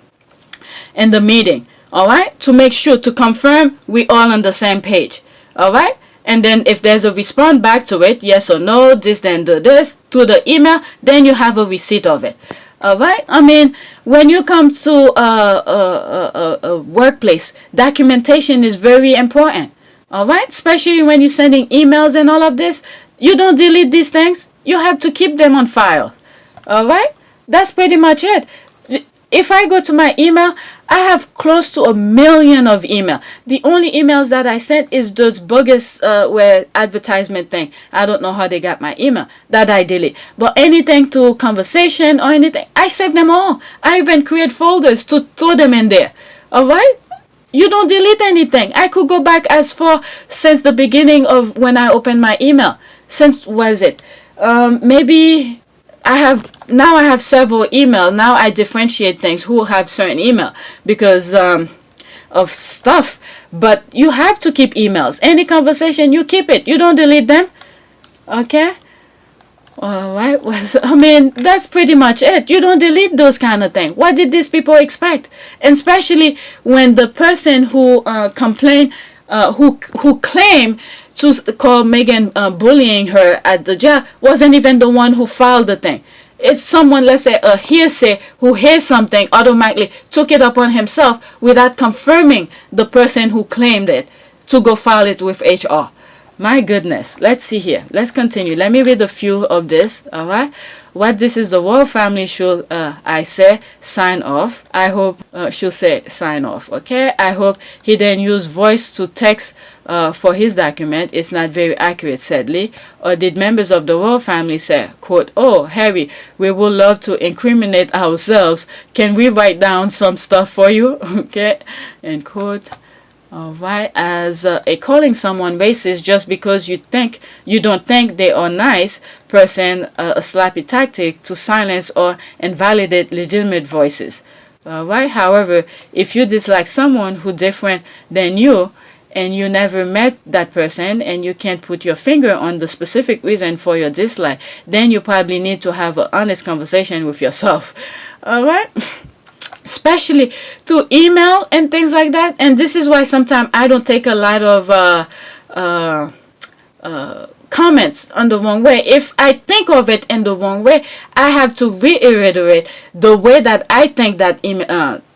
meeting. All right, to make sure, to confirm we all on the same page. All right, and then if there's a response back to it, yes or no, this, then do this, to the email, then you have a receipt of it. All right, I mean, when you come to a workplace, documentation is very important. All right, especially when you're sending emails and all of this, you don't delete these things, you have to keep them on file. All right, that's pretty much it. If I go to my email, I have close to 1 million of email. The only emails that I sent is those bogus where advertisement thing. I don't know how they got my email that I delete. But anything to conversation or anything, I save them all. I even create folders to throw them in there. All right? You don't delete anything. I could go back as far since the beginning of when I opened my email. Since, was it? Maybe I have several emails. Now I differentiate things who have certain email because of stuff. But you have to keep emails. Any conversation, you keep it. You don't delete them. Okay? All right. I mean, that's pretty much it. You don't delete those kind of things. What did these people expect? And especially when the person who complained, who claimed to call Meghan bullying her at the job wasn't even the one who filed the thing. It's someone, let's say a hearsay, who hears something, automatically took it upon himself without confirming the person who claimed it to go file it with HR. My goodness. Let's see here. Let's continue. Let me read a few of this. All right. What this is the royal family should, I say, sign off. I hope she'll say sign off. Okay. I hope he then use voice to text for his document. It's not very accurate, sadly. Or did members of the royal family say, quote, oh, Harry, we would love to incriminate ourselves. Can we write down some stuff for you? Okay. End quote. All right, as calling someone racist just because you don't think they are nice person, a sloppy tactic to silence or invalidate legitimate voices. All right. However, if you dislike someone who different than you and you never met that person and you can't put your finger on the specific reason for your dislike, then you probably need to have an honest conversation with yourself. All right. Especially through email and things like that. And this is why sometimes I don't take a lot of comments on the wrong way. If I think of it in the wrong way, I have to reiterate the way that I think that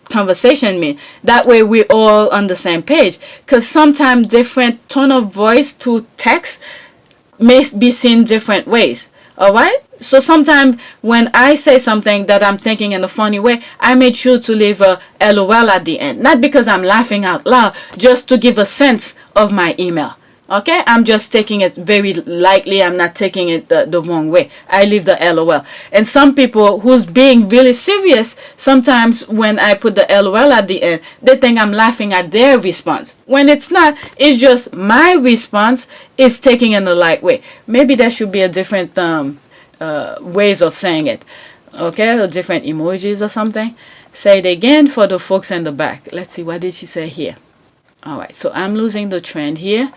conversation means. That way we're all on the same page. Because sometimes different tone of voice to text may be seen different ways. All right. So sometimes when I say something that I'm thinking in a funny way, I made sure to leave a LOL at the end. Not because I'm laughing out loud, just to give a sense of my email. Okay, I'm just taking it very lightly. I'm not taking it the wrong way. I leave the LOL. And some people who's being really serious, sometimes when I put the LOL at the end, they think I'm laughing at their response. When it's not, it's just my response is taken in a light way. Maybe there should be a different ways of saying it. Okay, or different emojis or something. Say it again for the folks in the back. Let's see, what did she say here? All right, so I'm losing the trend here.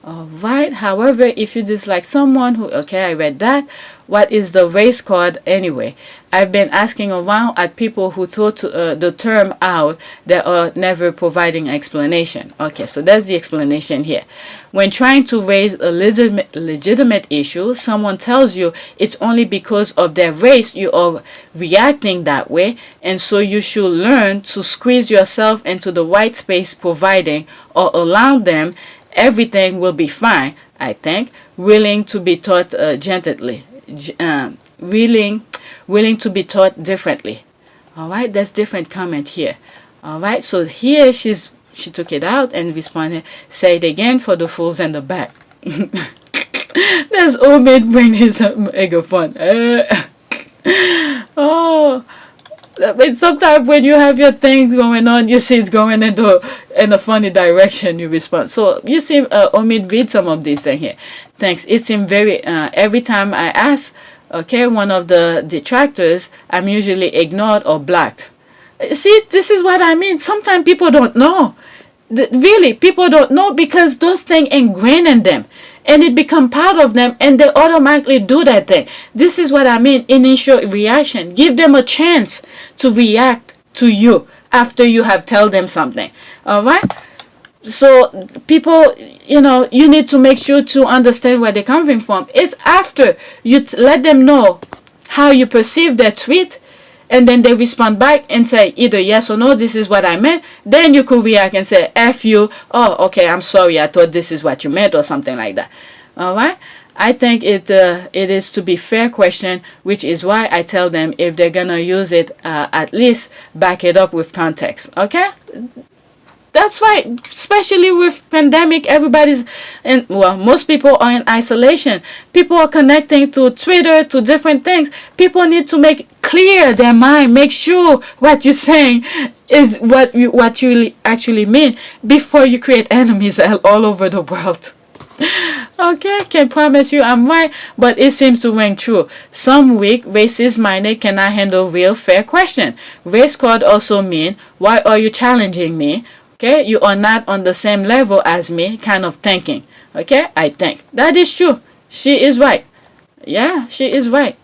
All right. However, if you dislike someone who, okay, I read that. What is the race card anyway? I've been asking around at people who throw the term out that are never providing an explanation. Okay, so that's the explanation here. When trying to raise a legitimate issue, someone tells you it's only because of their race you are reacting that way, and so you should learn to squeeze yourself into the white space providing or allow them. Everything will be fine, I think. Willing to be taught gently. Willing to be taught differently. All right, that's different comment here. All right, so here she took it out and responded, say it again for the fools in the back. That's Omid bring his megaphone. Oh. I mean, sometimes when you have your things going on, you see it's going in a funny direction, you respond. So you see Omid read some of these things here. Thanks. It seemed very, every time I ask, okay, one of the detractors, I'm usually ignored or blocked. See, this is what I mean. Sometimes people don't know. Really, people don't know because those things ingrained in them. And it become part of them and they automatically do that thing. This is what I mean, initial reaction. Give them a chance to react to you after you have told them something. All right? So people, you need to make sure to understand where they're coming from. It's after you let them know how you perceive their tweet, and then they respond back and say either yes or no, this is what I meant. Then you could react and say, F you. Oh, okay, I'm sorry. I thought this is what you meant or something like that. All right. I think it is to be fair question, which is why I tell them if they're going to use it, at least back it up with context. Okay. That's right. Especially with pandemic, everybody's most people are in isolation. People are connecting to Twitter, to different things. People need to make clear their mind. Make sure what you're saying is what you actually mean before you create enemies all over the world. Okay, can promise you I'm right, but it seems to ring true. Some weak, racist-minded cannot handle real, fair question. Race card also mean, why are you challenging me? Okay, you are not on the same level as me, kind of thinking. Okay, I think. That is true. She is right. Yeah, she is right.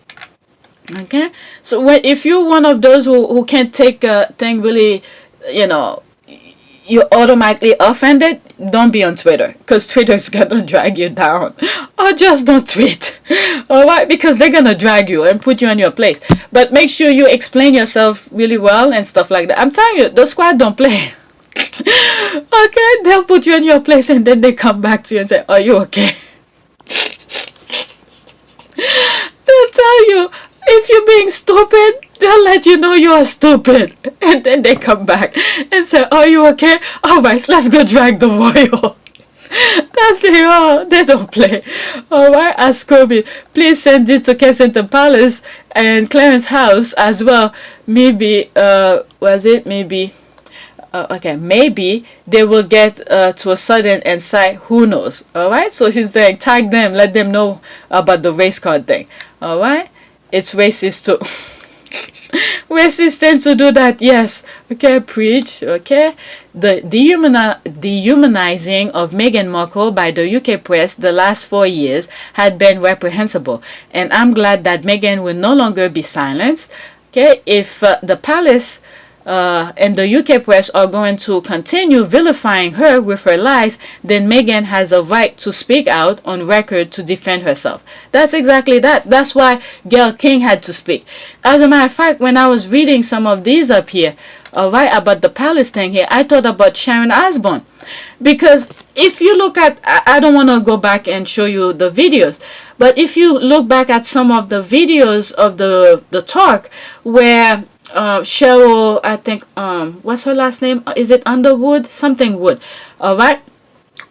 Okay, so if you're one of those who can't take a thing really, you're automatically offended, don't be on Twitter, because Twitter's gonna drag you down. Or just don't tweet. Alright, because they're gonna drag you and put you in your place. But make sure you explain yourself really well and stuff like that. I'm telling you, the squad don't play. Okay, they'll put you in your place and then they come back to you and say, are you okay? They'll tell you, if you're being stupid, they'll let you know you are stupid. And then they come back and say, are you okay? Alright, let's go drag the royal. That's they are. They don't play. Alright, ask Kobe, please send it to Kensington Palace and Clarence House as well. Maybe, maybe they will get to a sudden insight. Who knows? All right. So she's saying, tag them, let them know about the race card thing. All right. It's racist too. Racists tend to do that. Yes. Okay. Preach. Okay. The dehumanizing of Meghan Markle by the UK press the last 4 years had been reprehensible, and I'm glad that Meghan will no longer be silenced. Okay. If the palace and the UK press are going to continue vilifying her with her lies, then Meghan has a right to speak out on record to defend herself. That's exactly that. That's why Gayle King had to speak. As a matter of fact, when I was reading some of these up here, about the palace thing here, I thought about Sharon Osbourne. Because if you look at, I don't want to go back and show you the videos, but if you look back at some of the videos of the talk where Cheryl, I think, what's her last name? Is it Underwood? Something Wood, all right,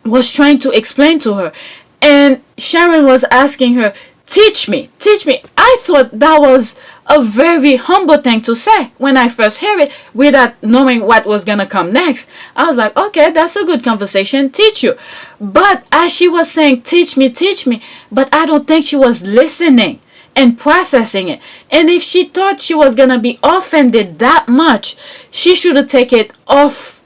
was trying to explain to her. And Sharon was asking her, teach me, teach me. I thought that was a very humble thing to say when I first heard it without knowing what was going to come next. I was like, okay, that's a good conversation, teach you. But as she was saying, teach me, but I don't think she was listening and processing it. And if she thought she was going to be offended that much, she should have taken it off,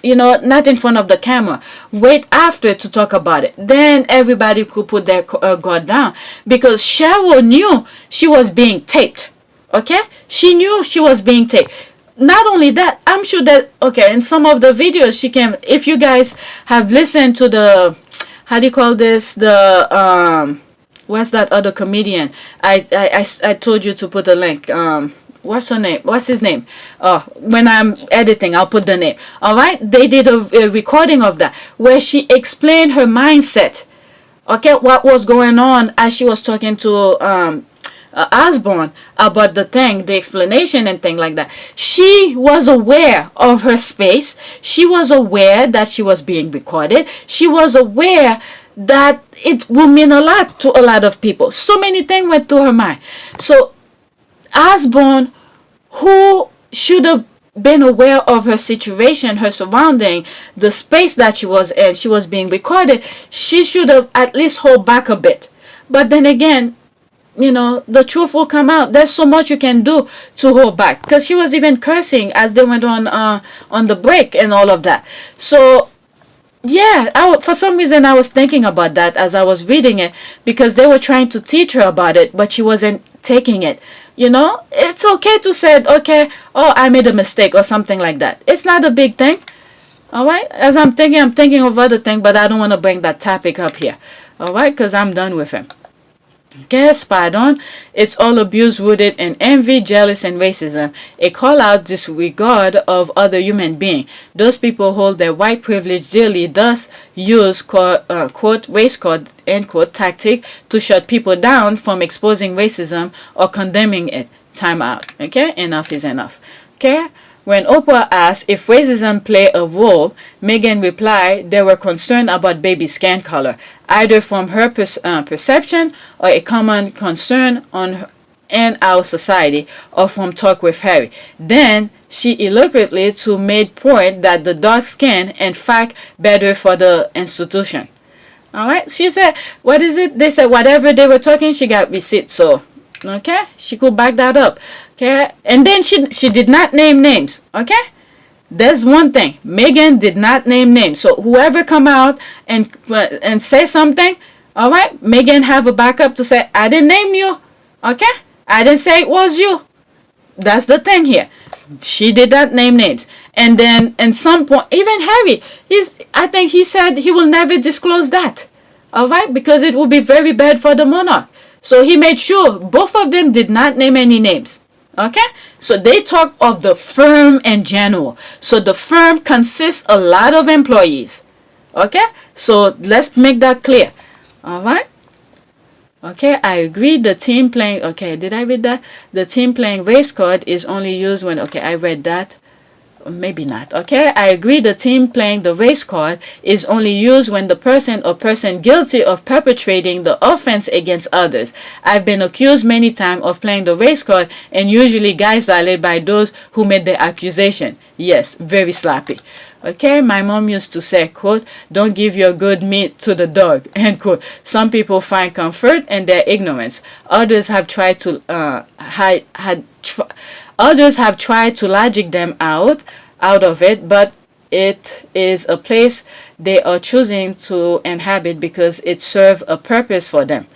not in front of the camera. Wait after to talk about it. Then everybody could put their guard down. Because Cheryl knew she was being taped. Okay? She knew she was being taped. Not only that, I'm sure that, okay, in some of the videos she can, if you guys have listened to the, how do you call this? The, what's that other comedian? I told you to put a link. What's her name? What's his name? When I'm editing, I'll put the name. All right. They did a recording of that where she explained her mindset. Okay, what was going on as she was talking to Osborne about the explanation and thing like that. She was aware of her space. She was aware that she was being recorded. She was aware that it will mean a lot to a lot of people. So many things went through her mind. So Osborne, who should have been aware of her situation, her surrounding, the space that she was in, she was being recorded, she should have at least hold back a bit. But then again, the truth will come out. There's so much you can do to hold back. Because she was even cursing as they went on the break and all of that. So yeah, for some reason I was thinking about that as I was reading it, because they were trying to teach her about it, but she wasn't taking it. It's okay to say, okay, oh, I made a mistake or something like that. It's not a big thing. All right. As I'm thinking of other things, but I don't want to bring that topic up here. All right. Because I'm done with him. Okay, spot on. It's all abuse rooted in envy, jealous, and racism. A call out disregard of other human beings. Those people hold their white privilege dearly, thus use quote race code end quote tactic to shut people down from exposing racism or condemning it. Time out. Okay, enough is enough. Okay. When Oprah asked if racism played a role, Meghan replied they were concerned about baby skin color, either from her perception or a common concern in our society, or from talk with Harry. Then she eloquently made point that the dark skin, in fact, better for the institution. All right, she said, what is it? They said whatever they were talking, she got receipts. So, okay, she could back that up. Okay, and then she did not name names. Okay, there's one thing. Meghan did not name names. So whoever come out and say something, all right, Meghan have a backup to say, I didn't name you. Okay, I didn't say it was you. That's the thing here. She did not name names. And then at some point, even Harry, I think he said he will never disclose that. All right, because it will be very bad for the monarch. So he made sure both of them did not name any names. Okay, so they talk of the firm in general. So the firm consists a lot of employees. Okay, so let's make that clear. All right. Okay, I agree. The team playing. Okay, did I read that? The team playing race card is only used when. Okay, I read that. Maybe not. Okay, I agree. The team playing the race card is only used when the person or person guilty of perpetrating the offense against others. I've been accused many times of playing the race card, and usually guys are led by those who made the accusation. Yes, very sloppy. Okay, my mom used to say, quote, don't give your good meat to the dog, end quote. Some people find comfort in their ignorance. Others have tried to Others have tried to logic them out of it, but it is a place they are choosing to inhabit because it serves a purpose for them.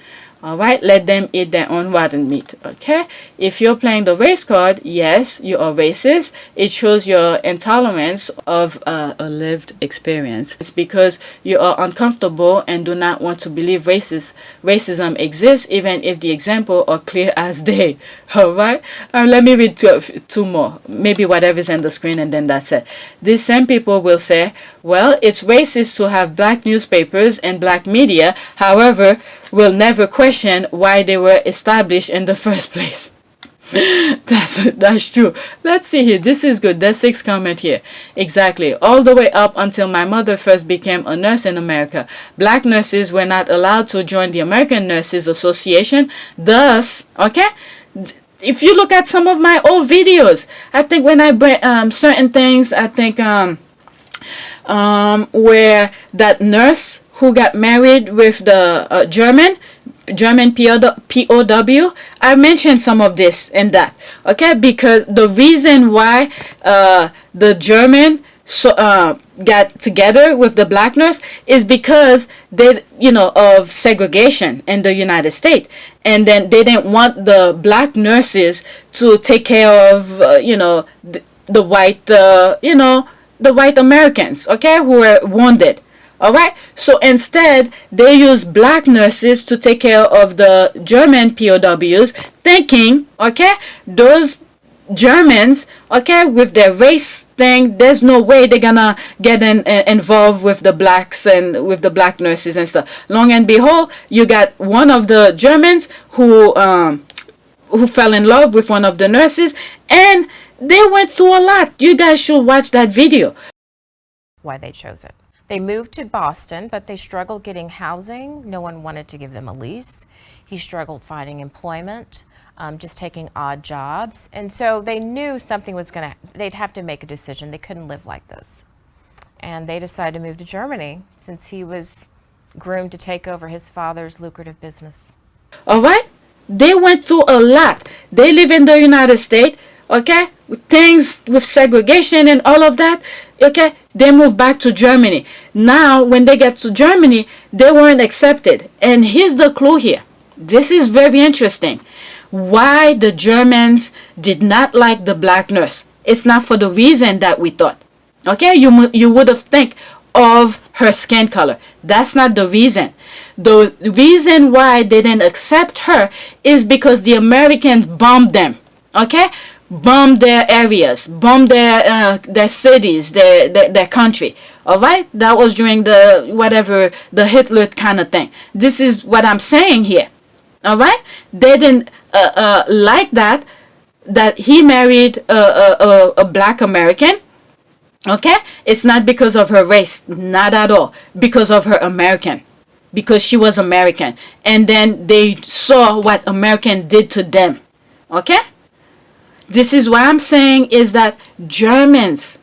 All right, let them eat their own rotten meat. Okay, if you're playing the race card, yes, you are racist. It shows your intolerance of a lived experience. It's because you are uncomfortable and do not want to believe racism exists, even if the example are clear as day. All right, let me read two more, maybe whatever's on the screen, and then that's it. These same people will say, well, it's racist to have black newspapers and black media. However, will never question why they were established in the first place. That's true. Let's see here. This is good. There's 6 comment here. Exactly. All the way up until my mother first became a nurse in America. Black nurses were not allowed to join the American Nurses Association. Thus, okay, if you look at some of my old videos, I think when I bring certain things, I think where that nurse who got married with the German POW, I mentioned some of this and that, okay, because the reason why the German got together with the black nurse is because they, of segregation in the United States, and then they didn't want the black nurses to take care of the white the white Americans, okay, who were wounded. All right, so instead they use black nurses to take care of the German POWs, thinking, okay, those Germans, okay, with their race thing, there's no way they're gonna get involved with the blacks and with the black nurses and stuff. Long and behold, you got one of the Germans who fell in love with one of the nurses, and they went through a lot. You guys should watch that video. Why they chose it. They moved to Boston, but they struggled getting housing. No one wanted to give them a lease. He struggled finding employment, just taking odd jobs. And so they knew something was they'd have to make a decision. They couldn't live like this. And they decided to move to Germany since he was groomed to take over his father's lucrative business. All right? They went through a lot. They live in the United States, okay? Things with segregation and all of that, okay? They moved back to Germany. Now, when they get to Germany, they weren't accepted. And here's the clue here. This is very interesting. Why the Germans did not like the black nurse. It's not for the reason that we thought. Okay? You would have think of her skin color. That's not the reason. The reason why they didn't accept her is because the Americans bombed them. Okay? Bomb their areas, bomb their cities, their country. All right, that was during the Hitler kind of thing. This is what I'm saying here. All right, they didn't like that he married a black American. Okay, it's not because of her race, not at all, because of her American, because she was American, and then they saw what American did to them. Okay. This is what I'm saying is that Germans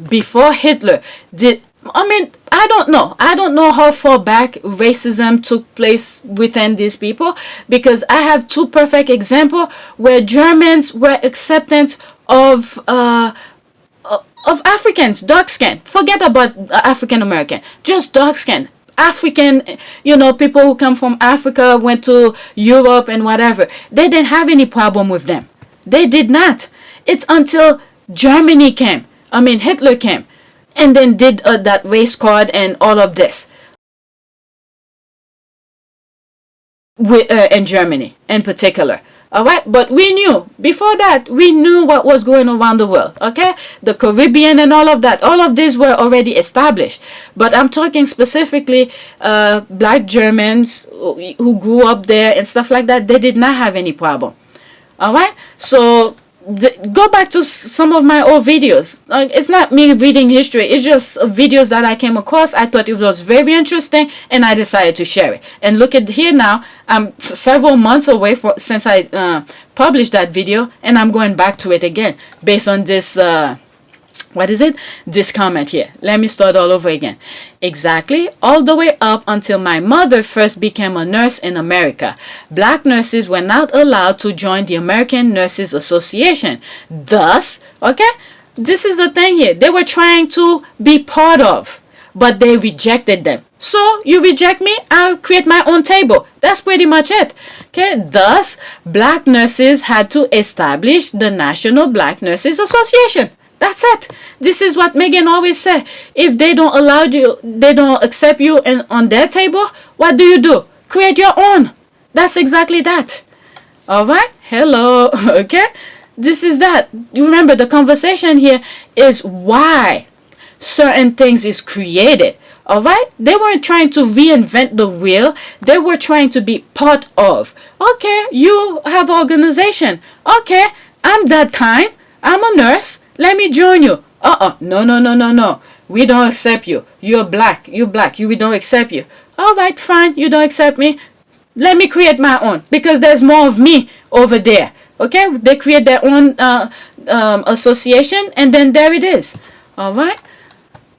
before Hitler did. I don't know. I don't know how far back racism took place within these people, because I have 2 perfect examples where Germans were acceptance of Africans, dark skin. Forget about African American, just dark skin. African, people who come from Africa, went to Europe and whatever. They didn't have any problem with them. They did not. It's until Germany came. Hitler came, and then did that race card and all of this. In Germany, in particular. All right, but we knew before that. We knew what was going around the world. Okay, the Caribbean and all of that. All of these were already established. But I'm talking specifically black Germans who grew up there and stuff like that. They did not have any problem. All right, so go back to some of my old videos. It's not me reading history. It's just videos that I came across. I thought it was very interesting, and I decided to share it. And look at here now. I'm several months away since I published that video, and I'm going back to it again based on this. This comment here. Let me start all over again. Exactly, all the way up until my mother first became a nurse in America. Black nurses were not allowed to join the American Nurses Association. Thus, okay, this is the thing here. They were trying to be part of. but they rejected them. So you reject me, I'll create my own table. That's pretty much it. Okay, thus black nurses had to establish the National Black Nurses Association. That's it. This is what Meghan always said. If they don't allow you, they don't accept you on their table, what do? Create your own. That's exactly that. All right? Hello. Okay? This is that. You remember the conversation here is why certain things is created. All right? They weren't trying to reinvent the wheel. They were trying to be part of. Okay, you have organization. Okay, I'm that kind. I'm a nurse. Let me join you. No. We don't accept you. You're black. You're black. We don't accept you. All right, fine. You don't accept me. Let me create my own because there's more of me over there. Okay, they create their own association, and then there it is. All right.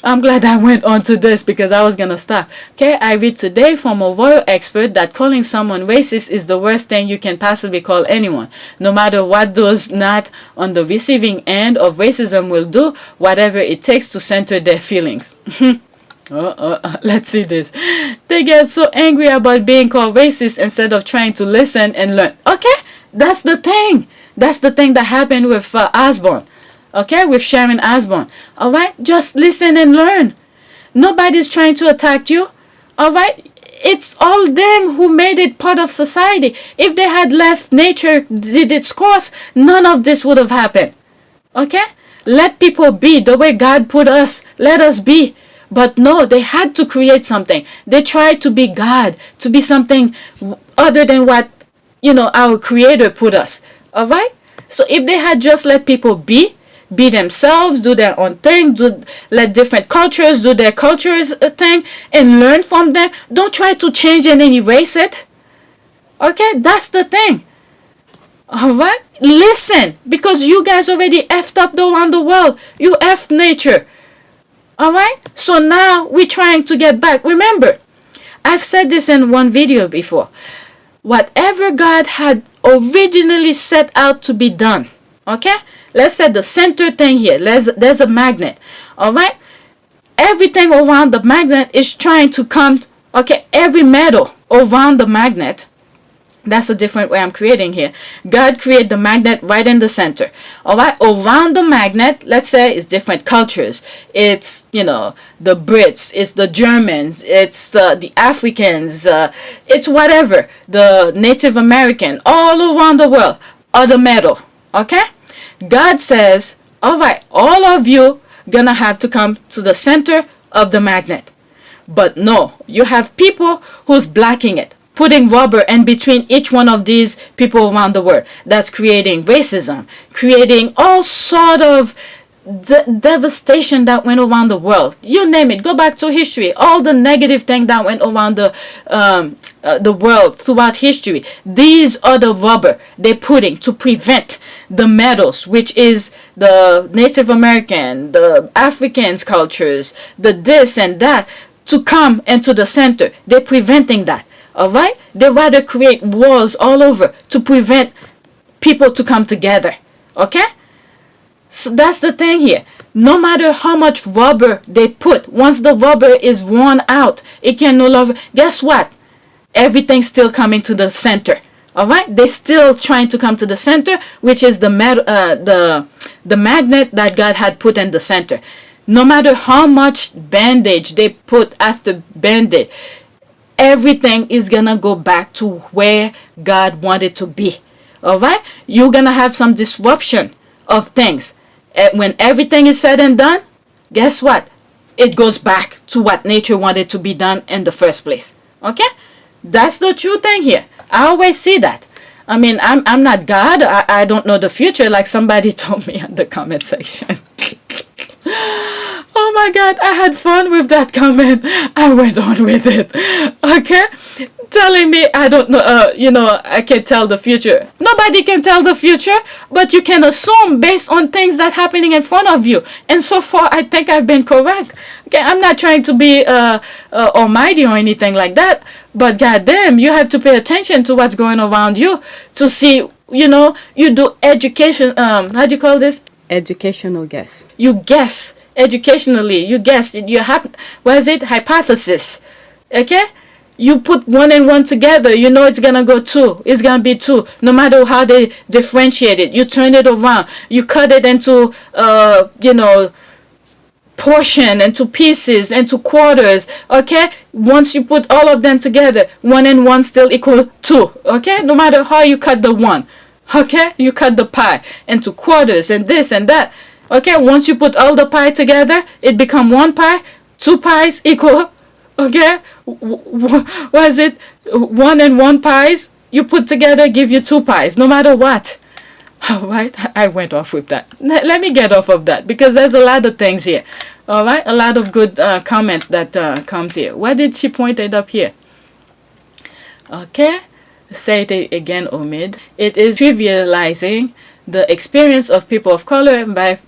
I'm glad I went on to this because I was gonna stop. Okay, I read today from a royal expert that calling someone racist is the worst thing you can possibly call anyone. No matter what those not on the receiving end of racism will do, whatever it takes to center their feelings. Let's see this. They get so angry about being called racist instead of trying to listen and learn. Okay, that's the thing. That's the thing that happened with Osborne. Okay, with Sharon Osbourne. All right, just listen and learn. Nobody's trying to attack you. All right, it's all them who made it part of society. If they had left nature did its course, none of this would have happened. Okay, let people be the way God put us. Let us be. But no, they had to create something. They tried to be God, to be something other than what our Creator put us. All right. So if they had just let people be themselves, do their own thing, let different cultures do their cultures thing, and learn from them. Don't try to change and then erase it. Okay, that's the thing. All right, listen, because you guys already effed up around the world. You effed nature. All right, so now we're trying to get back. Remember, I've said this in one video before. Whatever God had originally set out to be done, okay? Let's say the center thing here. There's a magnet. All right. Everything around the magnet is trying to come. Okay. Every metal around the magnet. That's a different way I'm creating here. God created the magnet right in the center. All right. Around the magnet, let's say it's different cultures. It's, the Brits. It's the Germans. It's the Africans. It's whatever. The Native American. All around the world. Other metal. Okay. God says, all right, all of you gonna have to come to the center of the magnet. But no, you have people who's blocking it, putting rubber in between each one of these people around the world. That's creating racism, creating all sort of devastation that went around the world. You name it. Go back to history. All the negative thing that went around the world throughout history. These are the rubber they're putting to prevent the metals, which is the Native American, the Africans cultures, the this and that, to come into the center. They're preventing that. All right. They rather create walls all over to prevent people to come together. Okay. So that's the thing here. No matter how much rubber they put, once the rubber is worn out, it can no longer. Guess what? Everything's still coming to the center. All right, they're still trying to come to the center, which is the magnet that God had put in the center. No matter how much bandage they put after bandage, everything is gonna go back to where God wanted to be. All right, you're gonna have some disruption of things. When everything is said and done, guess what? It goes back to what nature wanted to be done in the first place. Okay, that's the true thing here. I always see that. I mean, I'm not God. I don't know the future, like somebody told me in the comment section. Oh my God, I had fun with that comment. I went on with it. Okay, telling me I don't know. I can tell the future. Nobody can tell the future, but you can assume based on things that happening in front of you. And so far, I think I've been correct. Okay, I'm not trying to be almighty or anything like that. But goddamn, you have to pay attention to what's going around you to see. You do education. How do you call this? Educational guess. You guess educationally, you guessed it, what is it, hypothesis, okay? You put 1 and 1 together, you know it's gonna go 2. It's gonna be 2, no matter how they differentiate it. You turn it around, you cut it into portion, into pieces, into quarters, okay? Once you put all of them together, 1 and 1 still equal 2, okay? No matter how you cut the 1, okay? You cut the pie into quarters and this and that, okay? Once you put all the pie together, it become 1 pie. 2 pies equal, okay? What is it? 1 and 1 pies you put together give you 2 pies, no matter what. All right, I went off with that. Let me get off of that because there's a lot of things here. All right, a lot of good comment that comes here. What did she point it up here? Okay, say it again, Omid. It is trivializing the experience of people of color and by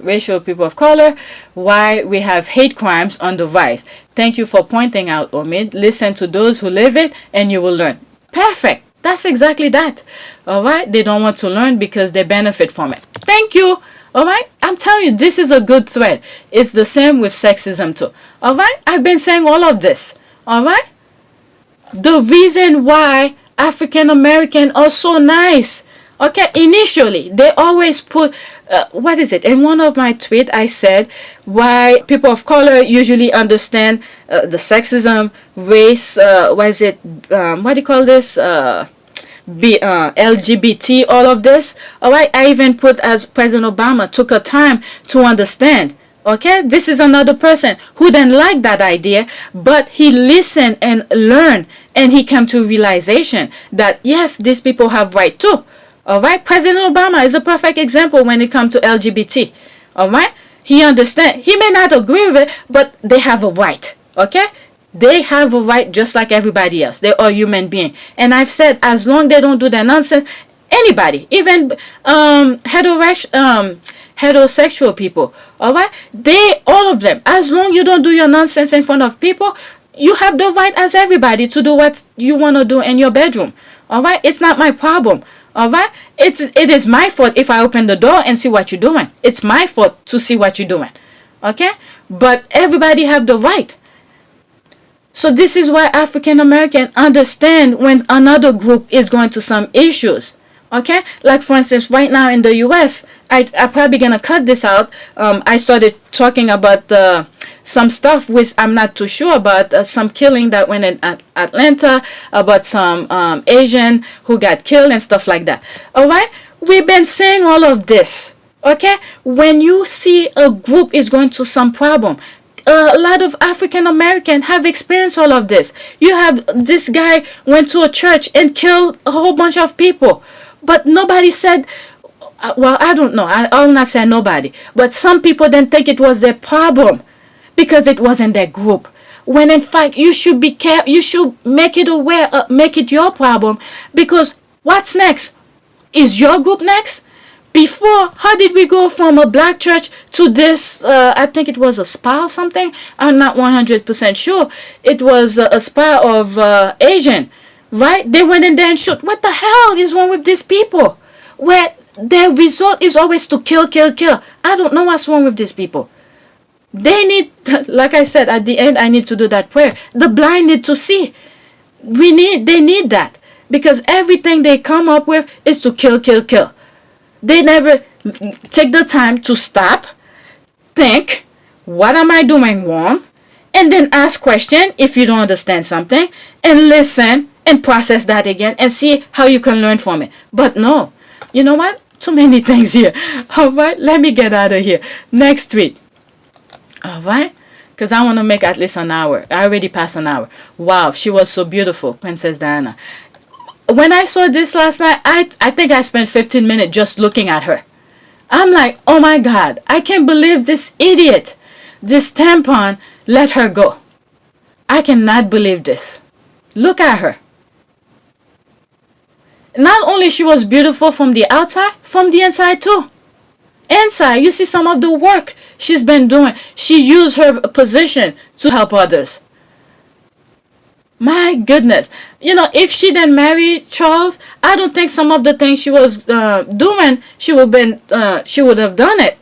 racial people of color, why we have hate crimes on the rise. Thank you for pointing out, Omid. Listen to those who live it and you will learn. Perfect. That's exactly that. All right. They don't want to learn because they benefit from it. Thank you. All right. I'm telling you, this is a good thread. It's the same with sexism too. All right. I've been saying all of this. All right. The reason why African American are so nice. Okay. Initially, they always put, what is it? In one of my tweets, I said why people of color usually understand the sexism, race, what is it? What do you call this? LGBT, all of this. All right. I even put as President Obama took a time to understand. Okay. This is another person who didn't like that idea, but he listened and learned and he came to realization that yes, these people have right too. All right. President Obama is a perfect example when it comes to LGBT. All right. He understands. He may not agree with it, but they have a right. Okay. They have a right just like everybody else. They are human beings. And I've said as long as they don't do that nonsense, anybody, even heterosexual people, all right, all of them, as long as you don't do your nonsense in front of people, you have the right as everybody to do what you want to do in your bedroom. All right. It's not my problem. All right. It is my fault if I open the door and see what you're doing. It's my fault to see what you're doing. Okay. But everybody have the right. So this is why African American understand when another group is going to some issues. Okay, like for instance, right now in the U.S., I'm probably gonna cut this out. I started talking about some stuff which I'm not too sure about. Some killing that went in Atlanta, about some Asian who got killed and stuff like that. All right, we've been saying all of this. Okay, when you see a group is going through some problem, a lot of African American have experienced all of this. You have this guy went to a church and killed a whole bunch of people, but nobody said, well, I don't know, I'll not say nobody, but some people didn't think it was their problem because it wasn't their group, when in fact you should be careful. You should make it aware, make it your problem, because what's next? Is your group next? Before, how did we go from a black church to this, I think it was a spa or something? I'm not 100% sure. It was a spa of Asian, right? They went in there and shot. What the hell is wrong with these people? Where their result is always to kill, kill, kill. I don't know what's wrong with these people. They need, like I said, at the end, I need to do that prayer. The blind need to see. They need that. Because everything they come up with is to kill, kill, kill. They never take the time to stop, think, what am I doing wrong? And then ask question if you don't understand something, and listen and process that again and see how you can learn from it. But no, you know what? Too many things here. All right, let me get out of here. Next tweet. All right, because I want to make at least an hour. I already passed an hour. Wow, she was so beautiful, Princess Diana. When I saw this last night, I think I spent 15 minutes just looking at her. I'm like, oh my God, I can't believe this idiot, this tampon, let her go. I cannot believe this. Look at her. Not only she was beautiful from the outside, from the inside too. Inside, you see some of the work she's been doing. She used her position to help others. My goodness. You know, if she didn't marry Charles, I don't think some of the things she was doing, she would have done it.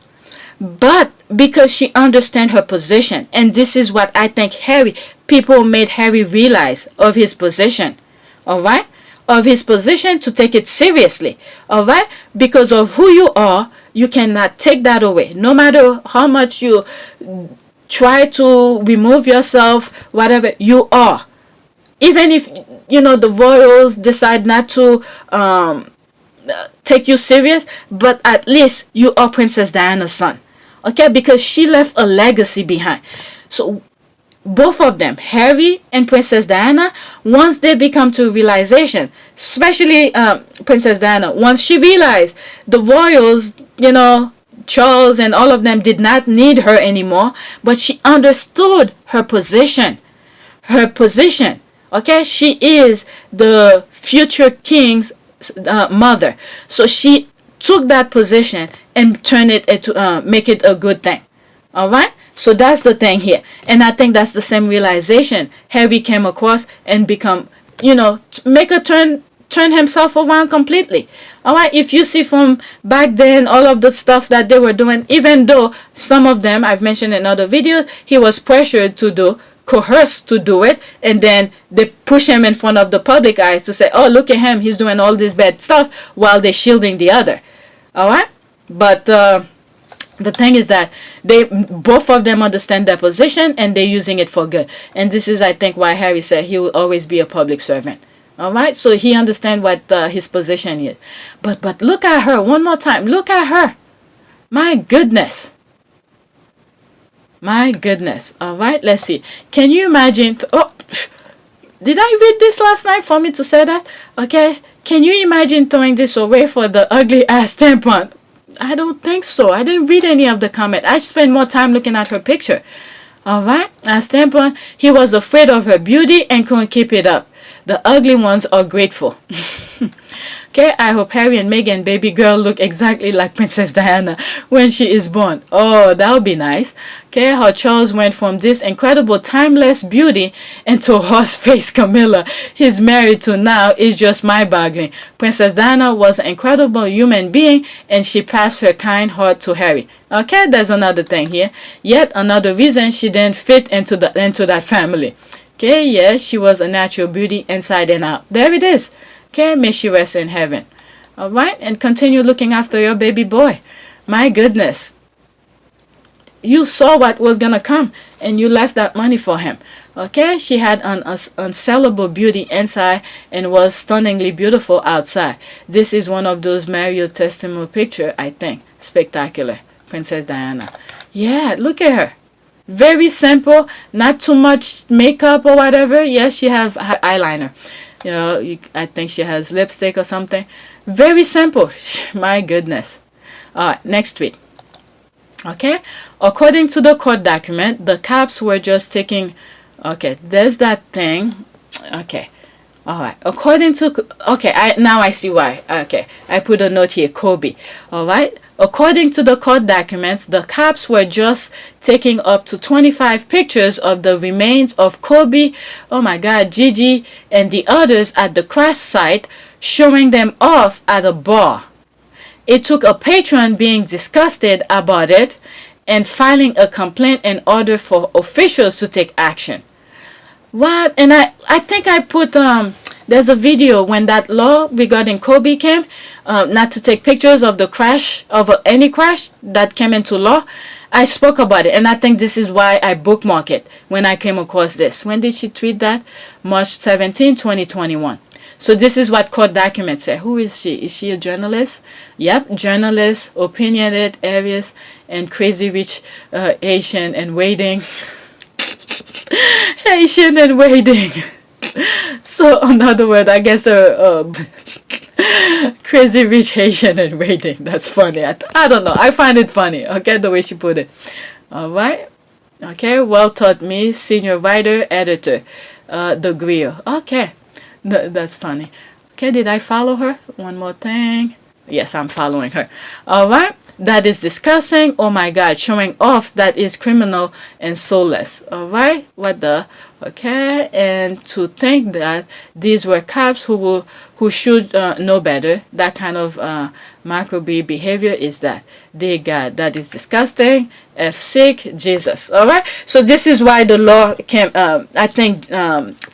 But because she understands her position, and this is what I think people made Harry realize of his position, all right? Of his position, to take it seriously, all right? Because of who you are, you cannot take that away. No matter how much you try to remove yourself, whatever, you are. Even if, the royals decide not to take you serious, but at least you are Princess Diana's son. Okay, because she left a legacy behind. So both of them, Harry and Princess Diana, once they become to realization, especially Princess Diana, once she realized the royals, Charles and all of them did not need her anymore, but she understood her position. Okay, she is the future king's mother. So she took that position and turned it into make it a good thing. All right, so that's the thing here, and I think that's the same realization Harry came across and become, make a turn himself around completely. All right, if you see from back then all of the stuff that they were doing, even though some of them I've mentioned in other videos, he was pressured to do, coerced to do it, and then they push him in front of the public eye to say, oh, look at him, he's doing all this bad stuff, while they're shielding the other. All right, but the thing is that both of them understand their position and they're using it for good. And this is, I think, why Harry said he will always be a public servant. All right, so he understands what his position is. But look at her one more time. Look at her. My goodness. My goodness. All right, let's see. Can you imagine? Oh, did I read this last night for me to say that? Okay. Can you imagine throwing this away for the ugly ass tampon? I don't think so. I didn't read any of the comment. I spent more time looking at her picture. All right. As tampon, he was afraid of her beauty and couldn't keep it up. The ugly ones are grateful. Okay, I hope Harry and Meghan baby girl look exactly like Princess Diana when she is born. Oh, that would be nice. Okay, how Charles went from this incredible timeless beauty into horse-faced Camilla he's married to now is just mind-boggling. Princess Diana was an incredible human being and she passed her kind heart to Harry. Okay, there's another thing here. Yet another reason she didn't fit into that family. Okay, yes, she was a natural beauty inside and out. There it is. Okay, may she rest in heaven. All right, and continue looking after your baby boy. My goodness. You saw what was going to come and you left that money for him. Okay, she had an unsellable beauty inside and was stunningly beautiful outside. This is one of those Mario testimonial pictures, I think. Spectacular. Princess Diana. Yeah, look at her. Very simple, not too much makeup or whatever. Yes, she has eyeliner. I think she has lipstick or something. Very simple. My goodness. All right, next tweet. Okay, according to the court document, the cops were just taking. Okay, there's that thing. Okay, all right. According to. Okay, now I see why. Okay, I put a note here. Kobe. All right. According to the court documents, the cops were just taking up to 25 pictures of the remains of Kobe, oh my God, Gigi, and the others at the crash site, showing them off at a bar. It took a patron being disgusted about it and filing a complaint in order for officials to take action. What? And I think I put there's a video when that law regarding Kobe came, not to take pictures of the crash, of any crash that came into law. I spoke about it, and I think this is why I bookmarked it when I came across this. When did she tweet that? March 17, 2021. So this is what court documents say. Who is she? Is she a journalist? Yep, journalist, opinionated areas, and crazy rich Haitian and waiting. Haitian and waiting. So, in other words, I guess crazy rich Haitian and waiting. That's funny. I don't know. I find it funny. Okay, the way she put it. All right. Okay, well taught me, senior writer, editor, the Griot. Okay, that's funny. Okay, did I follow her? One more thing. Yes, I'm following her. All right. That is discussing. Oh my God, showing off that is criminal and soulless. All right. What the? Okay, and to think that these were cops who should know better. That kind of microbe behavior is that that is disgusting. F sick Jesus. All right, so this is why the law came. I think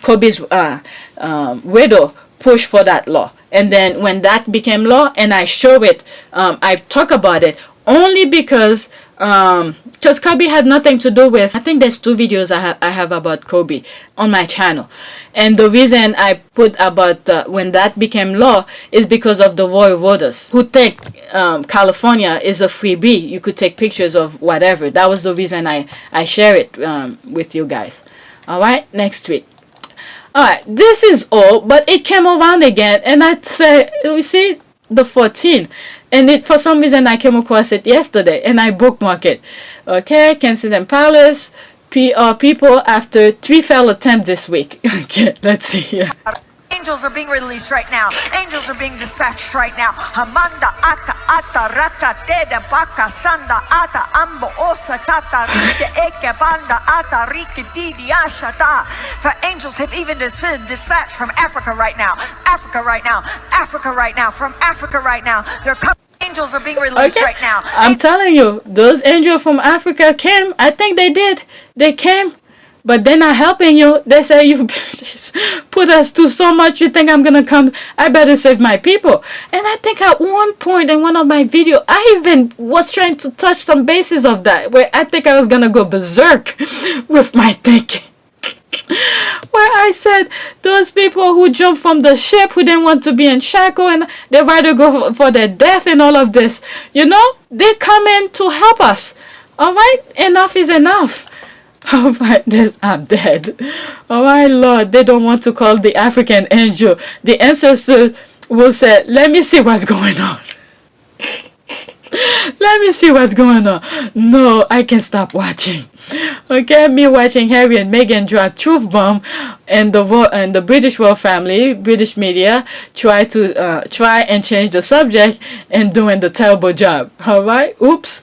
Kobe's widow pushed for that law, and then when that became law, and I show it, I talk about it only because Kobe had nothing to do with. I think there's 2 videos I have about Kobe on my channel, and the reason I put about when that became law is because of the royal voters who think California is a freebie. You could take pictures of whatever. That was the reason I share it with you guys. All right, next tweet. Alright, this is old, but it came around again, and I say, you see, the 14, and it for some reason I came across it yesterday, and I bookmarked it. Okay, Kensington Palace, people after 3 failed attempts this week. Okay, let's see here. Angels are being released right now. Angels are being dispatched right now. Hamanda aka ata raka teda baka sanda ata ambo osa tata rike eke banda ata rike didi ashata. For angels have even been dispatched from Africa right now. Africa right now. Africa right now. From Africa right now. They're coming. Angels are being released right now. I'm telling you, those angels from Africa came. I think they did. They came. But they're not helping you. They say you put us through so much. You think I'm gonna come? I better save my people. And I think at one point in one of my videos, I even was trying to touch some bases of that, where I think I was gonna go berserk with my thinking. Where I said those people who jump from the ship, who didn't want to be in shackle, and they rather go for their death and all of this, they come in to help us. All right, enough is enough. Oh my, this, I'm dead. Oh my Lord, they don't want to call the African angel. The ancestors will say, let me see what's going on. Let me see what's going on. No, I can stop watching. Okay, me watching Harry and Meghan drop truth bomb, and the British royal family, British media try and change the subject and doing the terrible job. All right, oops.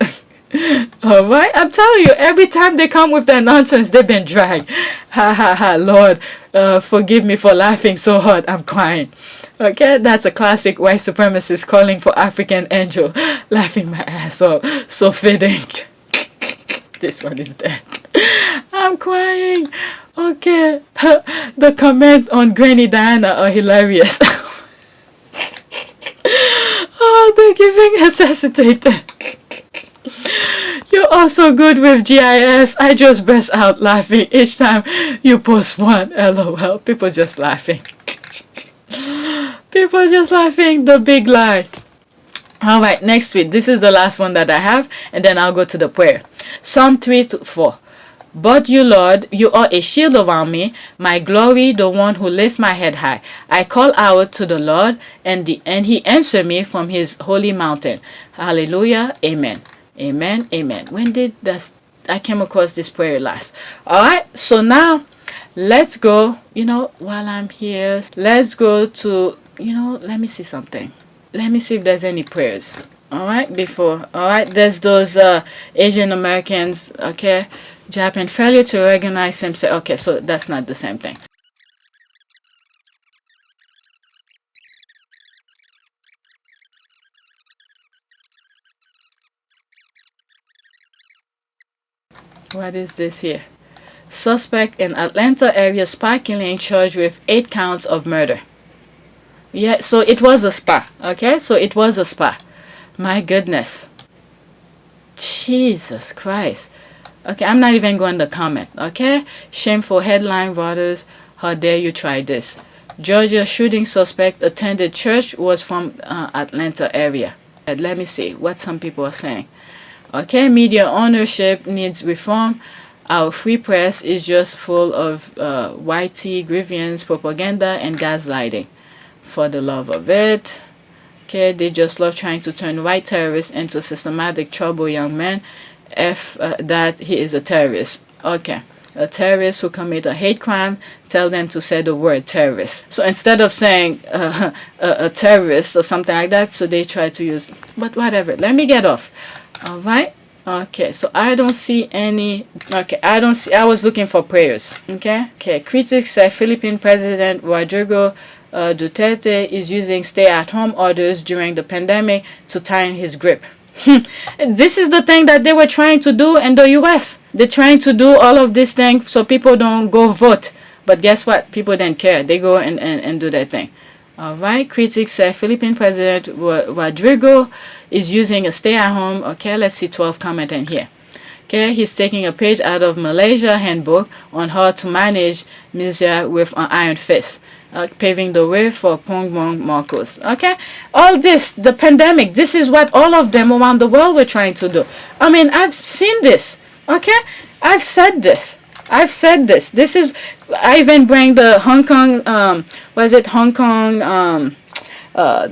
All right, I'm telling you, every time they come with that nonsense, they've been dragged. Ha ha ha, Lord, forgive me for laughing so hard, I'm crying. Okay, that's a classic white supremacist calling for African angel, laughing my ass off. So fitting. This one is dead. I'm crying. Okay, the comment on Granny Diana are hilarious. Oh, they're giving necessitated. You're also good with GIFs. I just burst out laughing each time you post one. LOL. People just laughing. People just laughing. The big lie. Alright, next tweet. This is the last one that I have, and then I'll go to the prayer. Psalm 3:4. But you, Lord, you are a shield around me, my glory, the one who lifts my head high. I call out to the Lord, and he answered me from his holy mountain. Hallelujah. Amen. Amen. Amen. When did I came across this prayer last? All right. So now let's go, while I'm here, let's go to, let me see something. Let me see if there's any prayers. All right. All right. There's those Asian Americans. Okay. Japan failure to recognize himself. Okay. So that's not the same thing. What is this here? Suspect in Atlanta area spy killing charged with 8 counts of murder. Yeah, so it was a spy. Okay, so it was a spy. My goodness. Jesus Christ. Okay, I'm not even going to comment. Okay, shameful headline, Reuters. How dare you try this? Georgia shooting suspect attended church, was from Atlanta area. Let me see what some people are saying. Okay, media ownership needs reform. Our free press is just full of whitey, grievance, propaganda, and gaslighting. For the love of it. Okay, they just love trying to turn white terrorists into systematic trouble young men. That he is a terrorist. Okay, a terrorist who commit a hate crime, tell them to say the word terrorist. So instead of saying a terrorist or something like that, so they try to use, but whatever. Let me get off. All right, Okay, so I don't see any. Okay, I don't see. I was looking for prayers. Okay. Critics say Philippine President Rodrigo Duterte is using stay-at-home orders during the pandemic to tighten his grip. This is the thing that they were trying to do in the U.S. They're trying to do all of these things so people don't go vote. But guess what? People didn't care. They go and do their thing. All right. Critics say Philippine President Rodrigo is using a stay-at-home. Okay, let's see 12 comment in here. Okay, he's taking a page out of Malaysia handbook on how to manage media with an iron fist. Paving the way for Pongbong Marcos. Okay, all this, the pandemic, this is what all of them around the world were trying to do. I mean, I've seen this. Okay, I've said this. This is, I even bring the Hong Kong, Hong Kong,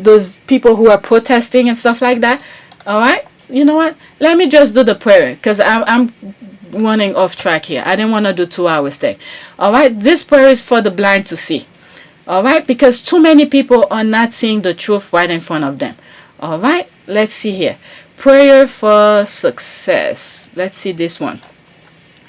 those people who are protesting and stuff like that. All right, you know what? Let me just do the prayer because I'm running off track here. I didn't want to do 2 hours thing. All right, this prayer is for the blind to see. All right, because too many people are not seeing the truth right in front of them. All right, let's see here. Prayer for success. Let's see this one.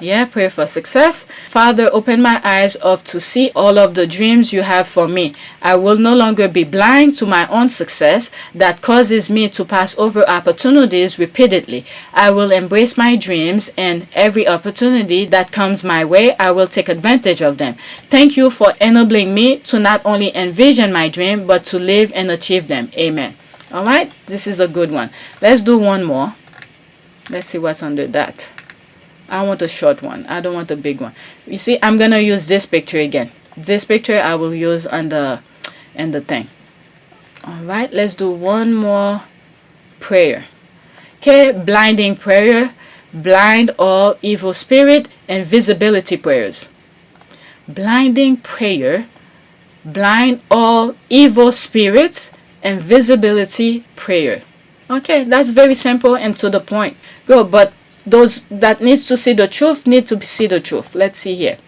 Yeah, prayer for success. Father, open my eyes up to see all of the dreams you have for me. I will no longer be blind to my own success that causes me to pass over opportunities repeatedly. I will embrace my dreams, and every opportunity that comes my way, I will take advantage of them. Thank you for enabling me to not only envision my dream, but to live and achieve them. Amen. All right, this is a good one. Let's do one more. Let's see what's under that. I want a short one. I don't want a big one. You see, I'm going to use this picture again. This picture I will use on the thing. All right, let's do one more prayer. Okay, blinding prayer. Blind all evil spirit and visibility prayers. Blinding prayer. Blind all evil spirits and visibility prayer. Okay, that's very simple and to the point. Go, but those that needs to see the truth need to see the truth. Let's see here.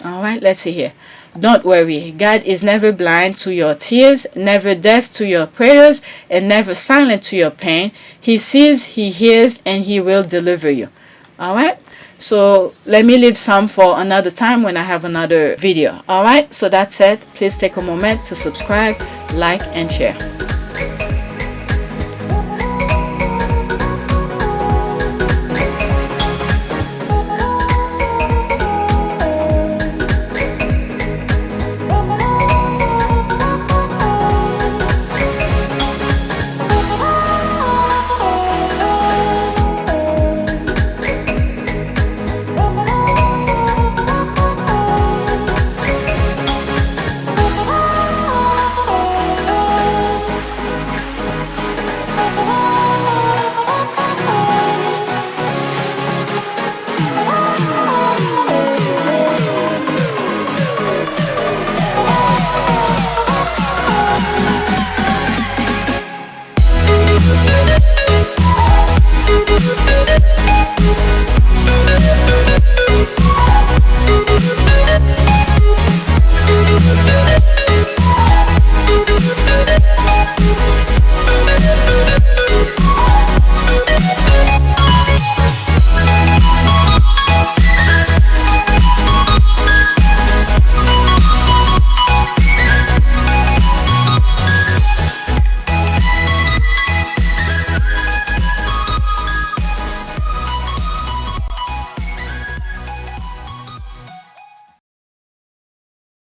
All right, let's see here. Don't worry. God is never blind to your tears, never deaf to your prayers, and never silent to your pain. He sees, he hears, and he will deliver you. All right. So let me leave some for another time when I have another video. All right. So that's it. Please take a moment to subscribe, like, and share.